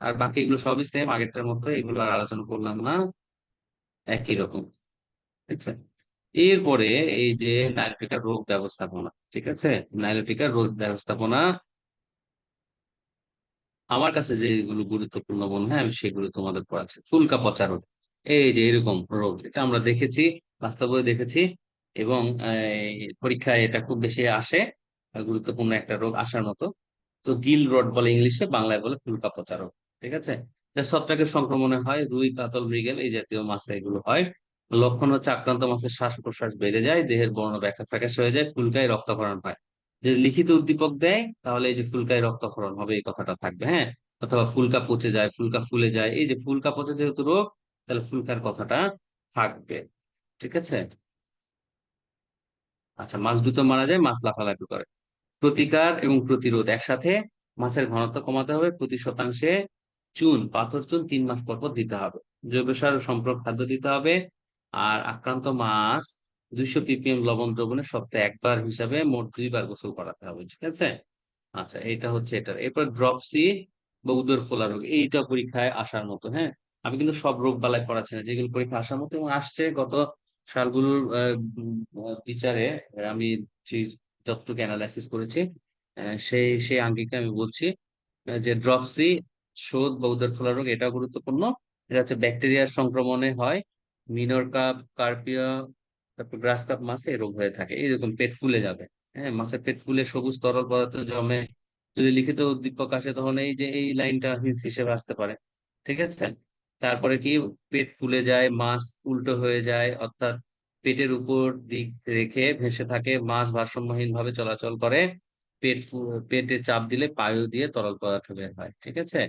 আর বাকি এগুলো সবই সেম আগেরটার মতো, এগুলো আর আলোচনা করলাম না, একই রকম। ঠিক আছে, এরপরে এই যে নাইলোটিকার রোগ ব্যবস্থাপনা। ঠিক আছে, নাইলোটিকার রোগ ব্যবস্থাপনা আমার কাছে যেগুলো গুরুত্বপূর্ণ মনে হয় আমি সেগুলো তোমাদের পড়াচ্ছি। ফুলকা পচা রোগ, এই যে এরকম রোগ, এটা আমরা দেখেছি, বাস্তবে দেখেছি, এবং পরীক্ষায় এটা খুব বেশি আসে, গুরুত্বপূর্ণ একটা রোগ আসার মতো। তো গিল রড বলে ইংলিশে, বাংলায় বলে ফুলকা পচা রোগ। ঠিক আছে, যা ছত্রাকের সংক্রমণে হয়, রুই, কাতল, মৃগেল এই জাতীয় মাছে এগুলো হয়। লক্ষণ হচ্ছে আক্রান্ত মাছের শ্বাস প্রশ্বাস বেড়ে যায়, দেহের বর্ণ ফ্যাকাশে হয়ে যায়, ফুলকায় রক্তক্ষরণ হয়। যদি লিখিত উদ্দীপক দেয়, তাহলে এই যে ফুলকায় রক্তক্ষরণ হবে এই কথাটা থাকবে, হ্যাঁ। অথবা ফুলকা পচে যায়, ফুলকা ফুলে যায়, এই যে ফুলকা পচে যেহেতু রোগ, তাহলে ফুলকার কথাটা থাকবে। ঠিক আছে। আচ্ছা, মাছ দ্রুত মারা যায়, মাছ লাফালাফি করে। প্রতিকার এবং প্রতিরোধ একসাথে, মাছের ঘনত্ব কমাতে হবে, প্রতি শতাংশে চুন, পাথর চুন 3 মাস পর পর দিতে হবে। জৈব সার ও সম্পূরক খাদ্য দিতে হবে। আর আক্রান্ত মাছ 200 ppm লবণ দ্রবণে সপ্তাহে একবার হিসাবে মোট 2 বার গোসল করাতে হবে। ঠিক আছে। আচ্ছা, এটা হচ্ছে এটার। এরপর ড্রপসি বা উদর ফোলা রোগ, এইটা পরীক্ষায় আসার মতো, হ্যাঁ। আমি কিন্তু সব রোগ বালাই পড়াচ্ছি না, যেগুলো পরীক্ষা আসার মতো এবং আসছে গত সালগুলোর বিচারে, আমি যতটুকু অ্যানালাইসিস করেছি, সেই সেই আঙ্গিকে আমি বলছি যে ড্রপসি, শোথ বা উদর ফোলা রোগ, এটা গুরুত্বপূর্ণ। এটা হচ্ছে ব্যাকটেরিয়ার সংক্রমণে হয়। মিনর কাপ, কার্পিয়া, তারপর গ্রাস কাপ মাছে এই রোগ হয়ে থাকে, এইরকম পেট ফুলে যাবে। হ্যাঁ, মাছের পেট ফুলে সবুজ তরল পদার্থ জমে। যদি লিখিত উদ্দীপক আসে, তখন এই যে এই লাইনটা হিন্স হিসেবে আসতে পারে। ঠিক আছে। তারপরে কি, পেট ফুলে যায়, মাছ উল্টো হয়ে যায়, অর্থাৎ পেটের উপর দিক রেখে ভেসে থাকে, মাছ ভারসাম্যহীন ভাবে চলাচল করে, পেটে চাপ দিলে পায়ু দিয়ে তরল পদার্থ বের হয়। ঠিক আছে,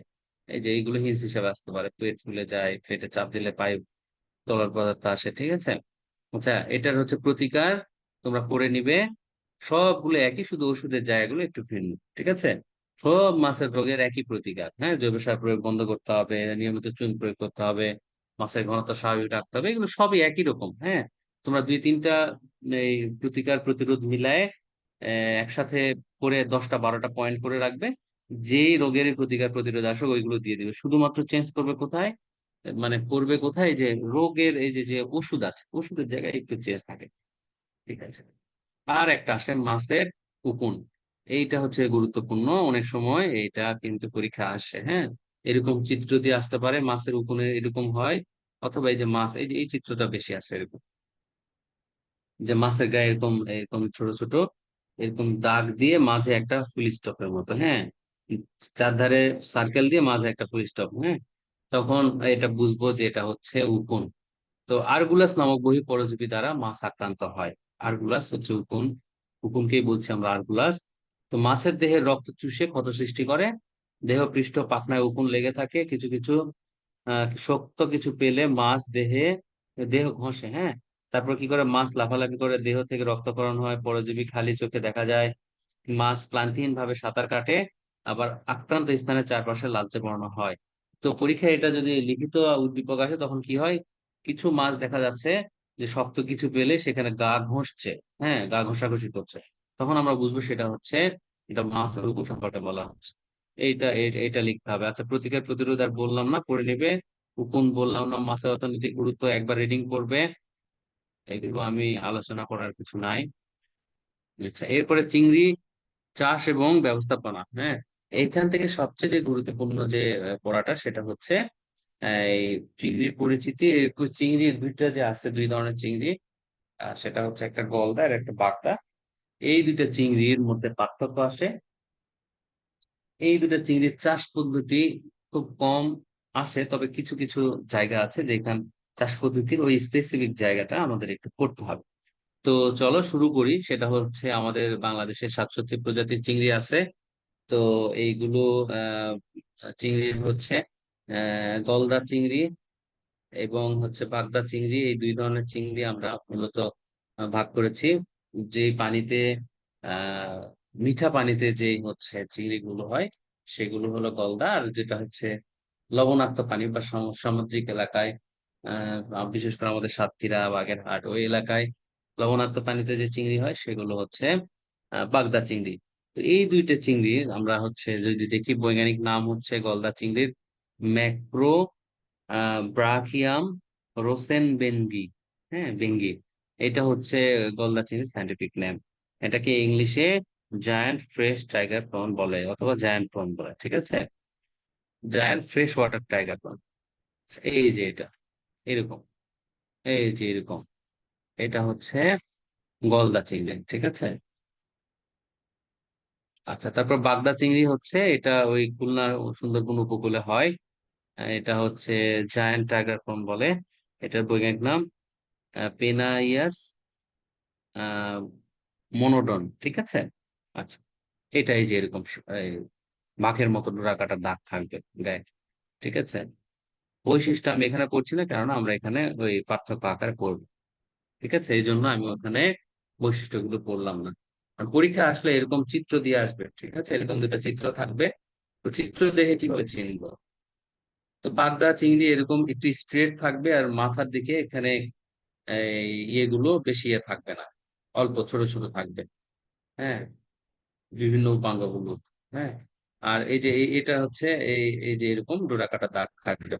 এই যে এইগুলো হিন্স হিসেবে আসতে পারে, পেট ফুলে যায়, পেটে চাপ দিলে পায়ু তরল পদার্থ আসে। ঠিক আছে। আচ্ছা, এটার হচ্ছে প্রতিকার, তোমরা পড়ে নিবে। সবগুলো একই, শুধু ওষুধের জায়গাগুলো একটু ভিন্ন। ঠিক আছে, সব মাছের রোগের একই প্রতিকার, হ্যাঁ। জৈব সার প্রয়োগ বন্ধ করতে হবে, নিয়মিত চুন প্রয়োগ করতে হবে, মাছের ঘনত্ব স্বাভাবিক রাখতে হবে, এগুলো সবই একই রকম, হ্যাঁ। তোমরা 2-3টা এই প্রতিকার প্রতিরোধ মিলায় একসাথে করে 10টা 12টা পয়েন্ট করে রাখবে। যেই রোগের প্রতিকার প্রতিরোধ আসবে ওইগুলো দিয়ে দিবে, শুধুমাত্র চেঞ্জ করবে কোথায়, মানে পড়বে কোথায়, যে রোগের এই যে যে ওষুধ আছে, ওষুধের জায়গায় একটু চেঞ্জ থাকে। ঠিক আছে। আর একটা আসে মাছের উকুন, এইটা হচ্ছে গুরুত্বপূর্ণ, অনেক সময় এইটা কিন্তু পরীক্ষা আসে, হ্যাঁ। এরকম চিত্র দিয়ে আসতে পারে, মাছের উকুনে এরকম হয়। অথবা এই যে মাছ, এই যে এই চিত্রটা বেশি আসে এরকম, যে মাছের গায়ে এরকম এরকম ছোট ছোট এরকম দাগ দিয়ে মাঝে একটা ফুল স্টপের মতো, হ্যাঁ। চারধারে সার্কেল দিয়ে মাঝে একটা ফুল স্টপ, হ্যাঁ। তখন এটা বুঝবো যে এটা হচ্ছে উকুন। তো আরগুলাস নামক বহি পরজীবী দ্বারা মাছ আক্রান্ত হয়। আরগুলাস হচ্ছে উকুন, উকুনকেই বলছি আমরা আরগুলাস। তো মাছের দেহের রক্ত চুষে ক্ষত সৃষ্টি করে, দেহ পৃষ্ঠ পাখনায় উকুন লেগে থাকে, কিছু কিছু শক্ত কিছু পেলে মাছ দেহ ঘষে, হ্যাঁ। তারপর কি করে মাছ লাফালাফি করে দেহ থেকে রক্তক্ষরণ হয়, পরজীবী খালি চোখে দেখা যায়, মাছ ক্লান্তিহীন ভাবে সাঁতার কাটে, আবার আক্রান্ত স্থানের চারপাশে লালচে বর্ণ হয়। তো পরীক্ষায় এটা যদি লিখিত উদ্দীপক আসে তখন কি হয়, কিছু মাছ দেখা যাচ্ছে যে শক্ত কিছু পেলে সেখানে গা ঘষছে, হ্যাঁ, গা ঘষাঘষি করছে, তখন আমরা বুঝবো সেটা হচ্ছে, এটা মাছের উপসর্গটা বলা হচ্ছে। এটা লিখতে হবে। আচ্ছা, প্রতিকার প্রতিরোধ আর বললাম না, পড়ে নেবে। উকুন বললাম না, মাছের অর্থনৈতিক গুরুত্ব একবার রিডিং করবে, এগুলো আমি আলোচনা করার কিছু নাই। আচ্ছা, এরপরে চিংড়ি চাষ এবং ব্যবস্থাপনা, হ্যাঁ, এইখান থেকে সবচেয়ে যে গুরুত্বপূর্ণ যে পড়াটা সেটা হচ্ছে এই চিংড়ির পরিচিতি। চিংড়ি দুইটা যে আছে, দুই ধরনের চিংড়ি, সেটা হচ্ছে একটা গলদা আর একটা বাগদা। এই দুইটা চিংড়ির মধ্যে পার্থক্য আসে। এই দুইটা চিংড়ির চাষ পদ্ধতি খুব কম আসে, তবে কিছু কিছু জায়গা আছে যেখানে চাষ পদ্ধতির ওই স্পেসিফিক জায়গাটা আমাদের একটু পড়তে হবে। তো চলো শুরু করি। সেটা হচ্ছে আমাদের বাংলাদেশে 700টি প্রজাতির চিংড়ি আছে। তো এইগুলো আহ চিংড়ি হচ্ছে গলদা চিংড়ি এবং হচ্ছে বাগদা চিংড়ি, এই দুই ধরনের চিংড়ি আমরা মূলত ভাগ করেছি। যে পানিতে আহ মিঠা পানিতে যে হচ্ছে চিংড়িগুলো হয় সেগুলো হলো গলদা, আর যেটা হচ্ছে লবণাক্ত পানি বা সামুদ্রিক এলাকায়, বিশেষ করে আমাদের সাতক্ষীরা বাগেরহাট ওই এলাকায় লবণাক্ত পানিতে যে চিংড়ি হয় সেগুলো হচ্ছে বাগদা চিংড়ি। তো এই দুইটা চিংড়ি আমরা হচ্ছে যদি দেখি, বৈজ্ঞানিক নাম হচ্ছে গলদা চিংড়ির ম্যাক্রো ব্রাকিয়াম রোসেন বেঙ্গি, হ্যাঁ বেঙ্গি, এটা হচ্ছে গলদা চিংড়ির সাইন্টিফিক নেম। এটাকে ইংলিশে জায়ান্ট ফ্রেশ টাইগার প্রন বলে অথবা জায়ান্ট প্রন বলে, ঠিক আছে, giant fresh water tiger prawn. এই যে এটা এরকম, এই যে এরকম, এটা হচ্ছে গলদা চিংড়ি, ঠিক আছে। আচ্ছা, তারপর বাগদা চিংড়ি হচ্ছে এটা ওই খুলনা ও সুন্দরবন উপকূলে হয়। এটা হচ্ছে জায়ান্ট টাইগার প্রন বলে। এটার বৈজ্ঞানিক নাম পেনাইয়াস মনোডন, ঠিক আছে। আচ্ছা, এটাই যে এরকম এই বাঘের মতো ডোরা কাটার দাগ থাকবে গায়ে, ঠিক আছে। বৈশিষ্ট্য আমি এখানে পড়ছি না, কারণ আমরা এখানে ওই পার্থক্য আকারে পড়বো, ঠিক আছে, এই জন্য আমি ওখানে বৈশিষ্ট্যগুলো পড়লাম না। আর পরীক্ষা আসলে এরকম চিত্র দিয়ে আসবে, ঠিক আছে, এরকম দুটা চিত্র থাকবে। তো চিত্র দেখে কিভাবে চিনবো? তো বাগদা চিংড়ি এরকম একটু স্ট্রেট থাকবে আর মাথার দিকে এখানে এই ইয়েগুলো বেশি ইয়ে থাকবে না, অল্প ছোট ছোট থাকবে, হ্যাঁ, বিভিন্ন উপাঙ্গগুলো, হ্যাঁ। আর এই যে এটা হচ্ছে এই এই যে এরকম ডোরা কাটা দাগ থাকবে।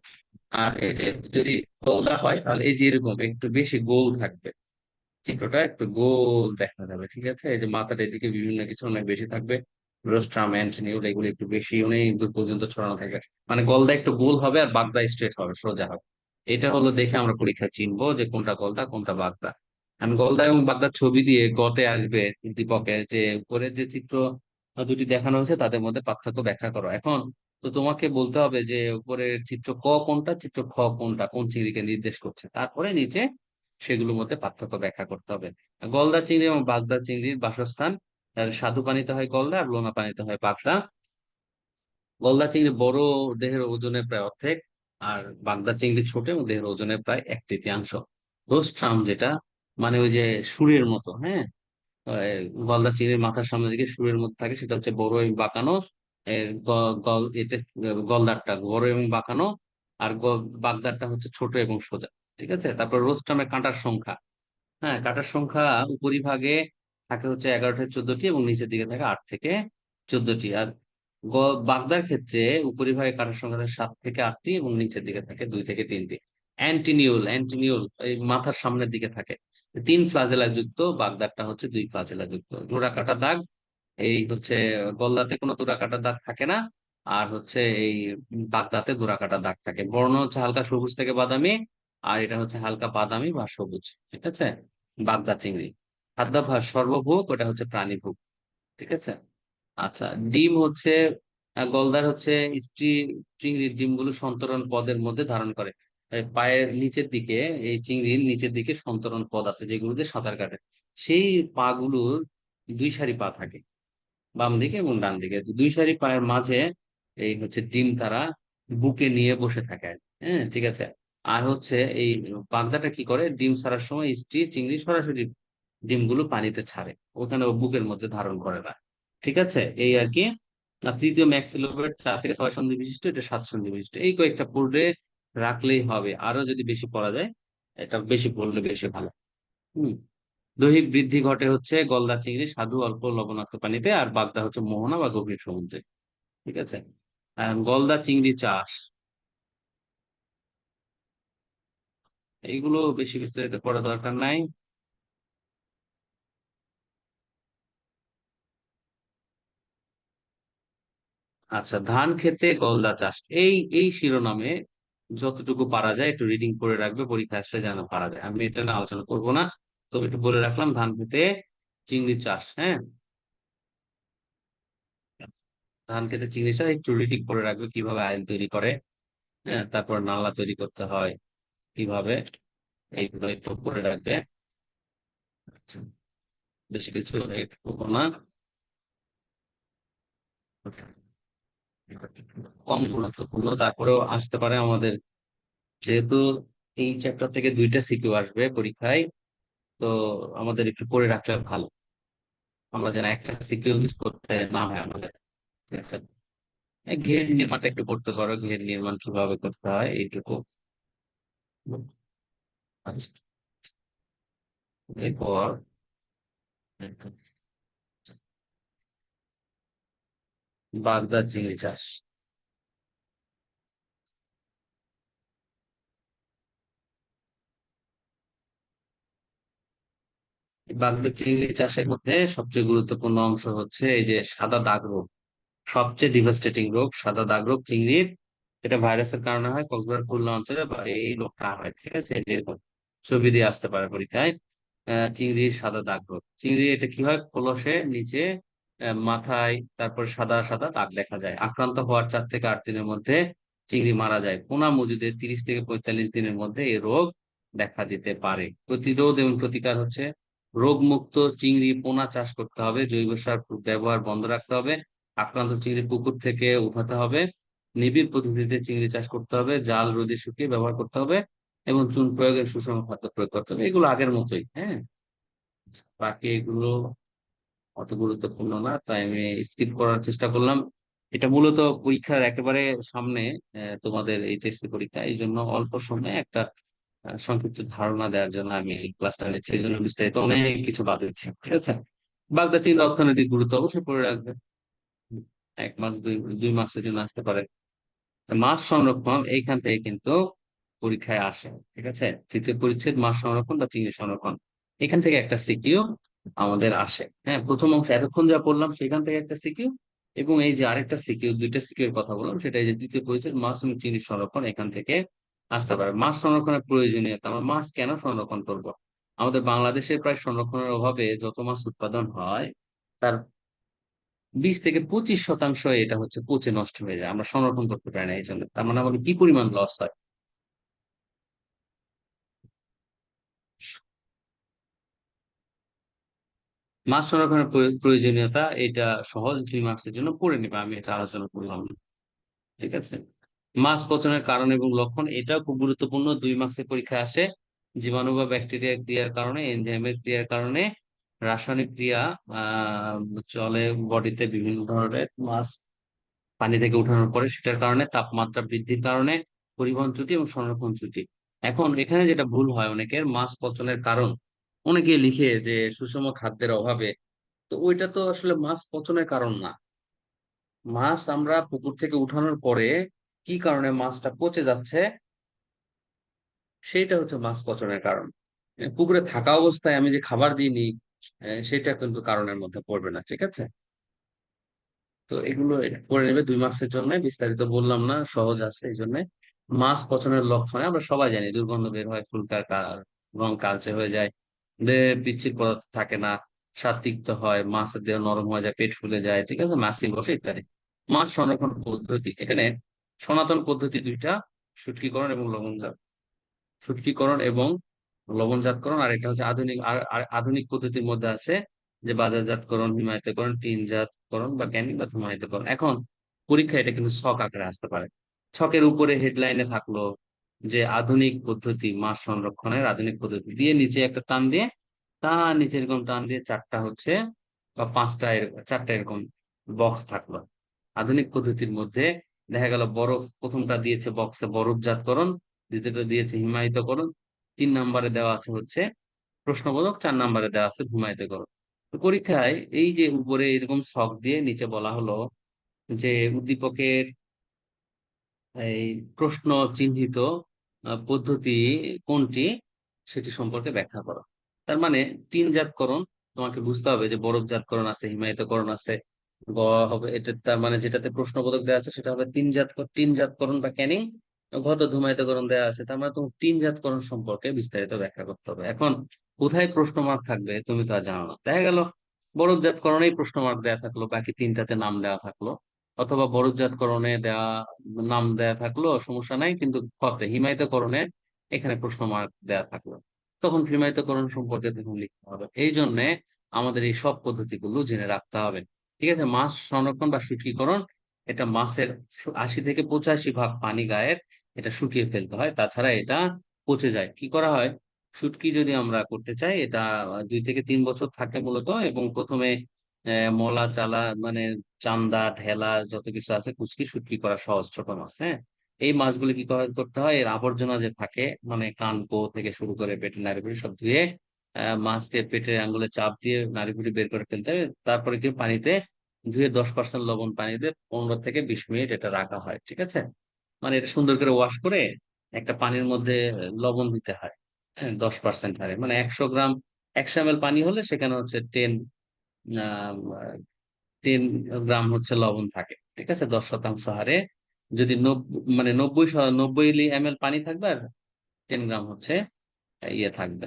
আর এই যে যদি গোলদা হয় তাহলে এই যে এরকম একটু বেশি গোল থাকবে, চিত্রটা একটু গোল দেখা যাবে, ঠিক আছে। এই যে মাথার এদিকে বিভিন্ন কিছু অনেক বেশি থাকবে, রোস্ট্রাম অ্যান্টিনিউল এগুলো একটু বেশি অনেক দূর পর্যন্ত ছড়ানো থাকবে। মানে গলদা একটু গোল হবে আর বাগদা স্ট্রেট হবে, সোজা হবে। এটা হলো দেখে আমরা পরীক্ষা চিনবো যে কোনটা গলদা কোনটা বাগদা। আমি গলদা এবং বাগদার ছবি দিয়ে গতে আসবে দীপকে, যে উপরের যে চিত্র দুটি দেখানো হয়েছে তাদের মধ্যে পার্থক্য ব্যাখ্যা করো। এখন তো তোমাকে বলতে হবে যে উপরের চিত্র ক কোনটা, চিত্র খ কোনটা, কোন চিংড়িকে নির্দেশ করছে, তারপরে নিচে সেগুলোর মধ্যে পার্থক্য ব্যাখ্যা করতে হবে। গলদা চিংড়ি এবং বাগদা চিংড়ির বাসস্থান স্বাদু পানিতে হয় গলদা আর লোনা পানিতে হয় বাগদা। গলদা চিংড়ি বড়, দেহের ওজনের প্রায় অর্ধেক, আর বাগদা চিংড়ি ছোট এবং দেহের ওজনের প্রায় 1/3। রোস্ট্রাম যেটা, মানে ওই যে সুরের মতো, হ্যাঁ, গলদা চিংড়ির মাথার সামনের দিকে সুরের মতো থাকে, সেটা হচ্ছে বড় এবং বাঁকানো। এতে গলদারটা বড় এবং বাঁকানো, আর বাগদারটা হচ্ছে ছোট এবং সোজা, ঠিক আছে। তারপর রোস্ট্রামের কাঁটার সংখ্যা, হ্যাঁ, কাটার সংখ্যা উপরিভাগে থাকে হচ্ছে 11 থেকে 14টি এবং নিচের দিকে থাকে 8 থেকে 14টি। আর বাগদার ক্ষেত্রে উপরিভাগে কাটার সংখ্যা থাকে 7 থেকে 8টি এবং নিচের দিকে থাকে 2 থেকে 3টি। অ্যান্টিনিউল অ্যান্টিনিউল এই মাথার সামনের দিকে থাকে। 3 ফ্লাজেলা যুক্ত, বাগদারটা হচ্ছে 2 ফ্লাজেলা যুক্ত। ডোরা কাটা দাগ এই হচ্ছে গলদাতে কোনো ডোরা কাটা দাগ থাকে না, আর হচ্ছে এই বাগদাতে ডোরা কাটা দাগ থাকে। বর্ণ হচ্ছে হালকা সবুজ থেকে বাদামি, আর এটা হচ্ছে হালকা বাদামি বা সবুজ, ঠিক আছে। বাগদা চিংড়ি খাদ্যাভ্যাস সর্বভোগ, ওটা হচ্ছে প্রাণীভোগ, ঠিক আছে। আচ্ছা, ডিম হচ্ছে গলদার হচ্ছে স্ত্রী চিংড়ির ডিমগুলো সন্তরণ পদের মধ্যে ধারণ করে। তাই পায়ের নিচের দিকে, এই চিংড়ির নিচের দিকে সন্তরণ পদ আছে যেগুলোতে সাঁতার কাটে। সেই পা গুলোর 2 সারি পা থাকে, বাম দিকে এবং ডান দিকে। তো 2 সারি পায়ের মাঝে এই হচ্ছে ডিম তারা বুকে নিয়ে বসে থাকে আর কি। হ্যাঁ, ঠিক আছে। আর হচ্ছে এই বাগদাটা কি করে, ডিম ছাড়ার সময় স্ত্রী চিংড়ি সরাসরি ডিমগুলো পানিতে ছাড়ে, ওখানে ও বুকের মধ্যে ধারণ করে না। ঠিক আছে, এই আর কি। আর তৃতীয় ম্যাক্সিলোভেট 4 থেকে 6 সন্ধি বিশিষ্ট, এটা 7 সন্ধি বিশিষ্ট। এই কয়েকটা পড়ে রাখলেই হবে, আরো যদি বেশি পড়া যায়, এটা বেশি পড়লে বেশি ভালো। হম। দৈহিক বৃদ্ধি ঘটে হচ্ছে গলদা চিংড়ি স্বাদু অল্প লবণাক্ত পানিতে, আর বাগদা হচ্ছে মোহনা বা গভীর সমুদ্রে। ঠিক আছে। গলদা চিংড়ি চাষ, এইগুলো বেশি বিস্তারিত পড়া দরকার নাই। আচ্ছা, ধান খেতে গলদা চাষ, এই এই শিরোনামে যতটুকু পারা যায় একটু রিডিং করে রাখবে, পরীক্ষা আসলে যেন পারা যায়। আমি এটা নিয়ে আলোচনা করবো না, তো একটু বলে রাখলাম ধান খেতে চিংড়ি চাষ। হ্যাঁ, ধান খেতে চিংড়ি চাষ একটু রিডিং করে রাখবে, কিভাবে আইল তৈরি করে, হ্যাঁ, তারপর নালা তৈরি করতে হয় কিভাবে, এইগুলো একটু করে রাখবে। আচ্ছা, বেশি কিছু একটু করবো না, কম গুরুত্বপূর্ণ, তারপরেও আসতে পারে আমাদের, যেহেতু এই চ্যাপ্টার থেকে 2টা সিকিউ আসবে পরীক্ষায়, তো আমাদের একটু পড়ে রাখলে ভালো, আমরা যেন একটা সিকিউ মিস করতে না হয় আমাদের। ঠিক আছে, এই ঘের নির্মাণটা একটু পড়তে পারো, ঘের নির্মাণ কিভাবে করতে হয় এইটুকু। আচ্ছা, এরপর বাগদা চিংড়ি চাষ। এই বাগদা চিংড়ি চাষের মধ্যে সবচেয়ে গুরুত্বপূর্ণ অংশ হচ্ছে এই যে সাদা দাগ রোগ, সবচেয়ে ডিভাস্টেটিং রোগ সাদা দাগ রোগ চিংড়ির। এটা ভাইরাসের কারণে হয়, কক্সবাজার খুলনা অঞ্চলে বা এই রোগটা হয়। ঠিক আছে, এরকম ছবি দিয়ে আসতে পারে পরীক্ষায়। চিংড়ির সাদা দাগ রোগ, চিংড়ি এটা কি হয়, খোলসে নিচে মাথায় তারপর সাদা সাদা দাগ দেখা যায়। আক্রান্ত হওয়ার 4 থেকে 8 দিনের মধ্যে চিংড়ি মারা যায়। পোনা মজুদের 30 থেকে 45 দিনের মধ্যে এই রোগ দেখা দিতে পারে। প্রতিরোধ এবং প্রতিকার হচ্ছে রোগমুক্ত চিংড়ি পোনা চাষ করতে হবে, জৈব সার ব্যবহার বন্ধ রাখতে হবে, আক্রান্ত চিংড়ি পুকুর থেকে উঠাতে হবে, নিবিড় পদ্ধতিতে চিংড়ি চাষ করতে হবে, জাল রোদে শুকিয়ে ব্যবহার করতে হবে, এবং চুন প্রয়োগের সুষম খাদ্য প্রয়োগ করতে হবে। এগুলো আগের মতোই। হ্যাঁ, বাকি এগুলো অত গুরুত্বপূর্ণ না, তাই আমি স্কিপ করার চেষ্টা করলাম। এটা মূলত পরীক্ষার একেবারে সামনে, তোমাদের এইচএসসি পরীক্ষা, এই জন্য অল্প সময়ে একটা সংক্ষিপ্ত ধারণা দেওয়ার জন্য আমি এই ক্লাসটা নিচ্ছি, এই জন্য বিস্তারিত অনেক কিছু বাদ দিচ্ছি। ঠিক আছে, বাগদা চিংড়ি অর্থনৈতিক গুরুত্ব অবশ্যই পড়ে রাখবে। 1 মাস 2 মাসের জন্য আসতে পারে। তো মাছ সংরক্ষণ এইখান থেকে কিন্তু পরীক্ষায় আসে। ঠিক আছে, তৃতীয় পরিচ্ছেদ মাছ সংরক্ষণ বা চিংড়ি সংরক্ষণ, এখান থেকে একটা সিকিউ আমাদের আসে। হ্যাঁ, প্রথম অংশ এতক্ষণ যা বললাম সেখান থেকে একটা সিকিউ, এবং এই যে আরেকটা সিকিউ, 2টা সিকিউর কথা বললাম, সেটা এই যে তৃতীয় পরিচ্ছেদ মাছ এবং চিংড়ি সংরক্ষণ, এখান থেকে আসতে পারে। মাছ সংরক্ষণের প্রয়োজনীয়তা, আমরা মাছ কেন সংরক্ষণ করব? আমাদের বাংলাদেশে প্রায় সংরক্ষণের অভাবে যত মাছ উৎপাদন হয়, তার 20 থেকে 25% এটা হচ্ছে পচে নষ্ট হয়ে যায়, আমরা সংরক্ষণ করতে পারি না। এই জন্য তার মানে আমাদের কি পরিমাণ লস হয়। মাছ সংরক্ষণের প্রয়োজনীয়তা এটা সহজ, 2 মার্কসের জন্য পড়ে নিবে, আমি এটা আলোচনা করলাম না। ঠিক আছে, মাছ পচনের কারণ এবং লক্ষণ, এটাও খুব গুরুত্বপূর্ণ, 2 মার্কসের পরীক্ষায় আসে। জীবাণু বা ব্যাকটেরিয়া ক্রিয়ার কারণে, এনজাইমের ক্রিয়ার কারণে, রাসায়নিক ক্রিয়া আহ চলে বডিতে, বিভিন্ন ধরনের মাছ পানি থেকে উঠানোর পরে সেটার কারণে, তাপমাত্রা বৃদ্ধির কারণে, পরিবহন ত্রুটি এবং সংরক্ষণ ত্রুটি। এখন এখানে যেটা ভুল হয় অনেকের, মাছ পচনের কারণ অনেকে লিখে যে সুষম খাদ্যের অভাবে, তো ওইটা তো আসলে মাছ পচনের কারণ না। মাছ আমরা পুকুর থেকে উঠানোর পরে কি কারণে মাছটা পচে যাচ্ছে, সেইটা হচ্ছে মাছ পচনের কারণ। পুকুরে থাকা অবস্থায় আমি যে খাবার দিইনি, সেটা কিন্তু কারণের মধ্যে পড়বে না। ঠিক আছে, তো এগুলো করে নেবে 2 মাসের জন্য, বিস্তারিত বললাম না, সহজ আছে এই জন্য। মাছ পচনের লক্ষণে আমরা সবাই জানি, দুর্গন্ধ বের হয়, ফুলকার রং কালচে হয়ে যায়, দেহে পিচ্ছিল পদার্থ থাকে না, স্বাদ তিক্ত হয়, মাছের দেহ নরম হয়ে যায়, পেট ফুলে যায়। ঠিক আছে, মাছি বসে ইত্যাদি। মাছ সংরক্ষণ পদ্ধতি, এখানে সনাতন পদ্ধতি 2টা, শুটকিকরণ এবং লবণজাত, শুটকিকরণ এবং লবণজাতকরণ। আর এটা হচ্ছে আধুনিক, আর আধুনিক পদ্ধতির মধ্যে আছে যে বাজারজাতকরণ, হিমায়িতকরণ, টিনজাতকরণ বা ক্যানিং বা হিমায়িতকরণ। এখন পরীক্ষা এটা কিন্তু ছক আকারে আসতে পারে, ছকের উপরে হেডলাইনে থাকলো যে আধুনিক পদ্ধতি, মাছ সংরক্ষণের আধুনিক পদ্ধতি দিয়ে নিচে একটা টান দিয়ে, তার নিচে এরকম টান দিয়ে চারটা হচ্ছে বা পাঁচটা চারটা এরকম বক্স থাকলো। আধুনিক পদ্ধতির মধ্যে দেখা গেল বরফ, প্রথমটা দিয়েছে বক্সে বরফজাতকরণ, দ্বিতীয়টা দিয়েছে হিমায়িতকরণ, 3 নম্বরে দেওয়া আছে হচ্ছে প্রশ্নবোধক, 4 নম্বরে দেওয়া আছে হিমায়িতকরণ। তো পরীক্ষায় এই যে উপরে এরকম ছক দিয়ে নিচে বলা হলো যে উদ্দীপকের এই প্রশ্ন চিহ্নিত পদ্ধতি কোনটি, সেটি সম্পর্কে ব্যাখ্যা করো। তার মানে তিনজাতকরণ তোমাকে বুঝতে হবে যে বরফজাতকরণ আছে, হিমায়িতকরণ আছে। গ হবে এটা, তার মানে যেটাতে প্রশ্নবোধক দেওয়া আছে সেটা হবে তিনজাতকরণ বা ক্যানিং। ঘ তো ধূমায়িতকরণ দেওয়া আছে, তার মানে তোমার তিনজাতকরণ সম্পর্কে বিস্তারিত ব্যাখ্যা করতে হবে। এখন কোথায় প্রশ্ন মার্ক থাকবে তুমি তো আর জানো না, দেখা গেল বরফজাতকরণেই প্রশ্ন মার্ক দেওয়া থাকলো, বাকি তিনটাতে নাম দেওয়া থাকলো। অথবা বরফজাতকরণে দেওয়া নাম দেয়া থাকলো, সমস্যা নাই, কিন্তু ফতে হিমায়িতকরণে এখানে প্রশ্ন মার্ক দেয়া থাকলো, তখন হিমায়িতকরণ সম্পর্কে তখন লিখতে হবে। এই জন্য আমাদের এই সব পদ্ধতিগুলো জেনে রাখতে হবে। ঠিক আছে, মাছ সংরক্ষণ বা শুষ্কীকরণ, এটা মাছের 80 থেকে 85 ভাগ পানি গায়ের, এটা শুকিয়ে ফেলতে হয়, তাছাড়া এটা পচে যায়। কি করা হয়, শুটকি যদি আমরা করতে চাই, এটা 2 থেকে 3 বছর থাকে মূলত, এবং প্রথমে মলা চালা মানে চান্দা ঢেলা যত কিছু আছে কুচকি শুটকি করা সহজ, ছোট মাছ। হ্যাঁ, এই মাছগুলো কি করতে হয়, এর আবর্জনা যে থাকে, মানে কান পো থেকে শুরু করে পেটের নাড়িভুড়ি সব ধুয়ে মাছকে পেটের আঙ্গুলে চাপ দিয়ে নাড়িভুড়ি বের করে ফেলতে হবে। তারপরে কি পানিতে ধুয়ে 10% লবণ পানিতে 15 থেকে 20 মিনিট এটা রাখা হয়। ঠিক আছে, মানে এটা সুন্দর করে ওয়াশ করে একটা পানির মধ্যে লবণ দিতে হয়। হ্যাঁ, 10% হারে, মানে 100 গ্রাম, 100 ml পানি হলে সেখানে হচ্ছে 10 গ্রাম হচ্ছে লবণ থাকে। ঠিক আছে, 10% হারে। যদি 90 ml পানি থাকবে, আর 10 গ্রাম হচ্ছে ইয়ে থাকবে,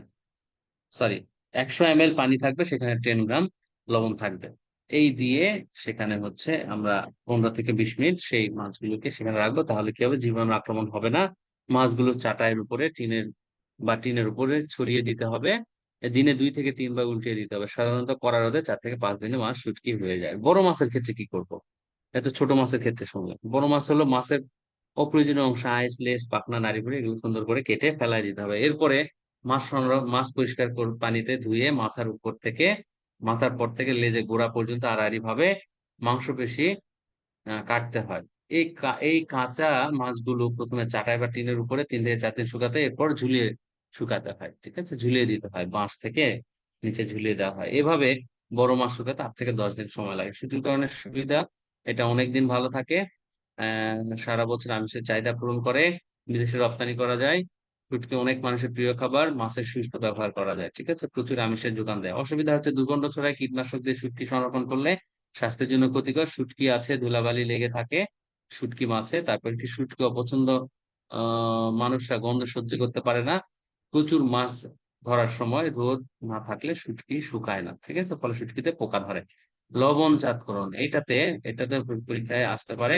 সরি, 100 ml পানি থাকবে, সেখানে 10 গ্রাম লবণ থাকবে। এই দিয়ে সেখানে হচ্ছে আমরা 15 থেকে 20 মিনিট সেই মাছগুলোকে সেখানে রাখবো, তাহলে কি হবে, জীবাণু আক্রমণ হবে না। মাছগুলো চাটাইয়ের উপরে, টিনের উপরে ছড়িয়ে দিতে হবে। দিনে 2 থেকে 3 বার উল্টিয়ে দিতে হবে। সাধারণত কড়া রোদে 4 থেকে 5 দিনে মাছ শুটকি হয়ে যায়। বড় মাছের ক্ষেত্রে কি করব, এত ছোট মাছের ক্ষেত্রে শুনলাম, বড় মাছ হলো মাছের অপ্রয়োজনীয় অংশ, আইস লেজ পাখনা নাড়িভুড়ি এগুলো সুন্দর করে কেটে ফেলাই দিতে হবে। এরপরে মাছ পরিষ্কার করে পানিতে ধুয়ে মাথার পর থেকে লেজে গোড়া পর্যন্ত আড়াআড়ি ভাবে মাংসপেশি কাটতে হয়। এই কাঁচা মাছগুলো প্রথমে চাটাই বা টিনের উপরে 3 থেকে 4 দিন শুকাতে, এরপর ঝুলিয়ে শুকাতে হয়। ঠিক আছে, ঝুলিয়ে দিতে হয়, বাঁশ থেকে নিচে ঝুলিয়ে দেওয়া হয়। এভাবে বড় মাছ শুকাতে 8 থেকে 10 দিন সময় লাগে। শুচিকরণের সুবিধা, এটা অনেকদিন ভালো থাকে, সারা বছর আমিষের চাহিদা পূরণ করে, বিদেশে রপ্তানি করা যায়। শুটকি অনেক মানুষের প্রিয় খাবার, মাছের সুস্থ ব্যবহার করা যায়। ঠিক আছে, প্রচুর আমিষের যোগান দেয়। অসুবিধা হচ্ছে দুর্গন্ধ ছড়ায়, কীটনাশক দিয়ে শুটকি সংরক্ষণ করলে স্বাস্থ্যের জন্য ক্ষতিকর। শুটকি আছে, ধুলাবালি লেগে থাকে শুটকি মাছে। তারপর কি, শুটকি অপছন্দ, মানুষরা গন্ধ সহ্য করতে পারে না। প্রচুর মাছ ধরার সময় রোদ না থাকলে শুটকি শুকায় না। ঠিক আছে, ফলে শুটকিতে পোকা ধরে। লবণজাতকরণ, এটাতে পরীক্ষায় আসতে পারে।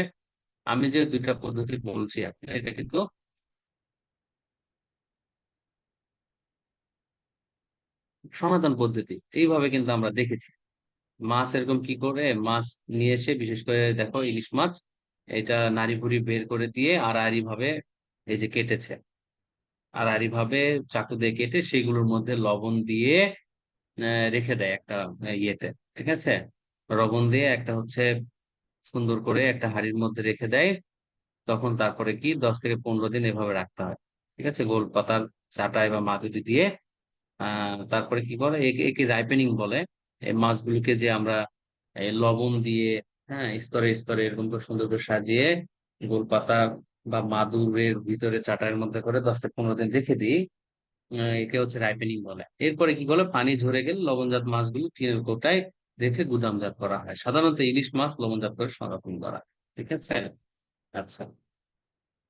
আমি যে দুইটা পদ্ধতি বলছি আপনি, এটা কিন্তু সনাতন পদ্ধতি, এইভাবে কিন্তু আমরা দেখেছি। মাছ এরকম কি করে, মাছ নিয়ে এসে, বিশেষ করে দেখো ইলিশ মাছ, এটা নাড়ি ভুড়ি বের করে দিয়ে আড়াআড়ি ভাবে এই যে কেটেছে, আড়াআড়ি ভাবে চাকু দিয়ে কেটে সেগুলোর মধ্যে লবণ দিয়ে রেখে দেয় একটা ইয়েতে। ঠিক আছে, লবণ দিয়ে একটা হচ্ছে সুন্দর করে একটা হাঁড়ির মধ্যে রেখে দেয়। তখন তারপরে কি 10 থেকে 15 দিন এভাবে রাখতে হয়। ঠিক আছে, গোল পাতার চাটাই বা মাদুরি দিয়ে। তারপরে কি করে, একে রাইপেনিং বলে। এই মাছগুলোকে যে আমরা এই লবণ দিয়ে, হ্যাঁ, স্তরে স্তরে এরকম করে সুন্দর করে সাজিয়ে গোল পাতা বা মাদুরের ভিতরে চাটাইয়ের মধ্যে করে 10 থেকে 15 দিন রেখে দিই। একে হচ্ছে রাইপেনিং বলে। এরপরে কি বলে, পানি ঝরে গেলে লবণজাত মাছগুলো টিনের কৌটায় রেখে গুদামজাত করা হয়। সাধারণত ইলিশ মাছ লবণজাত করে সংরক্ষণ করা হয়। ঠিক আছে, আচ্ছা।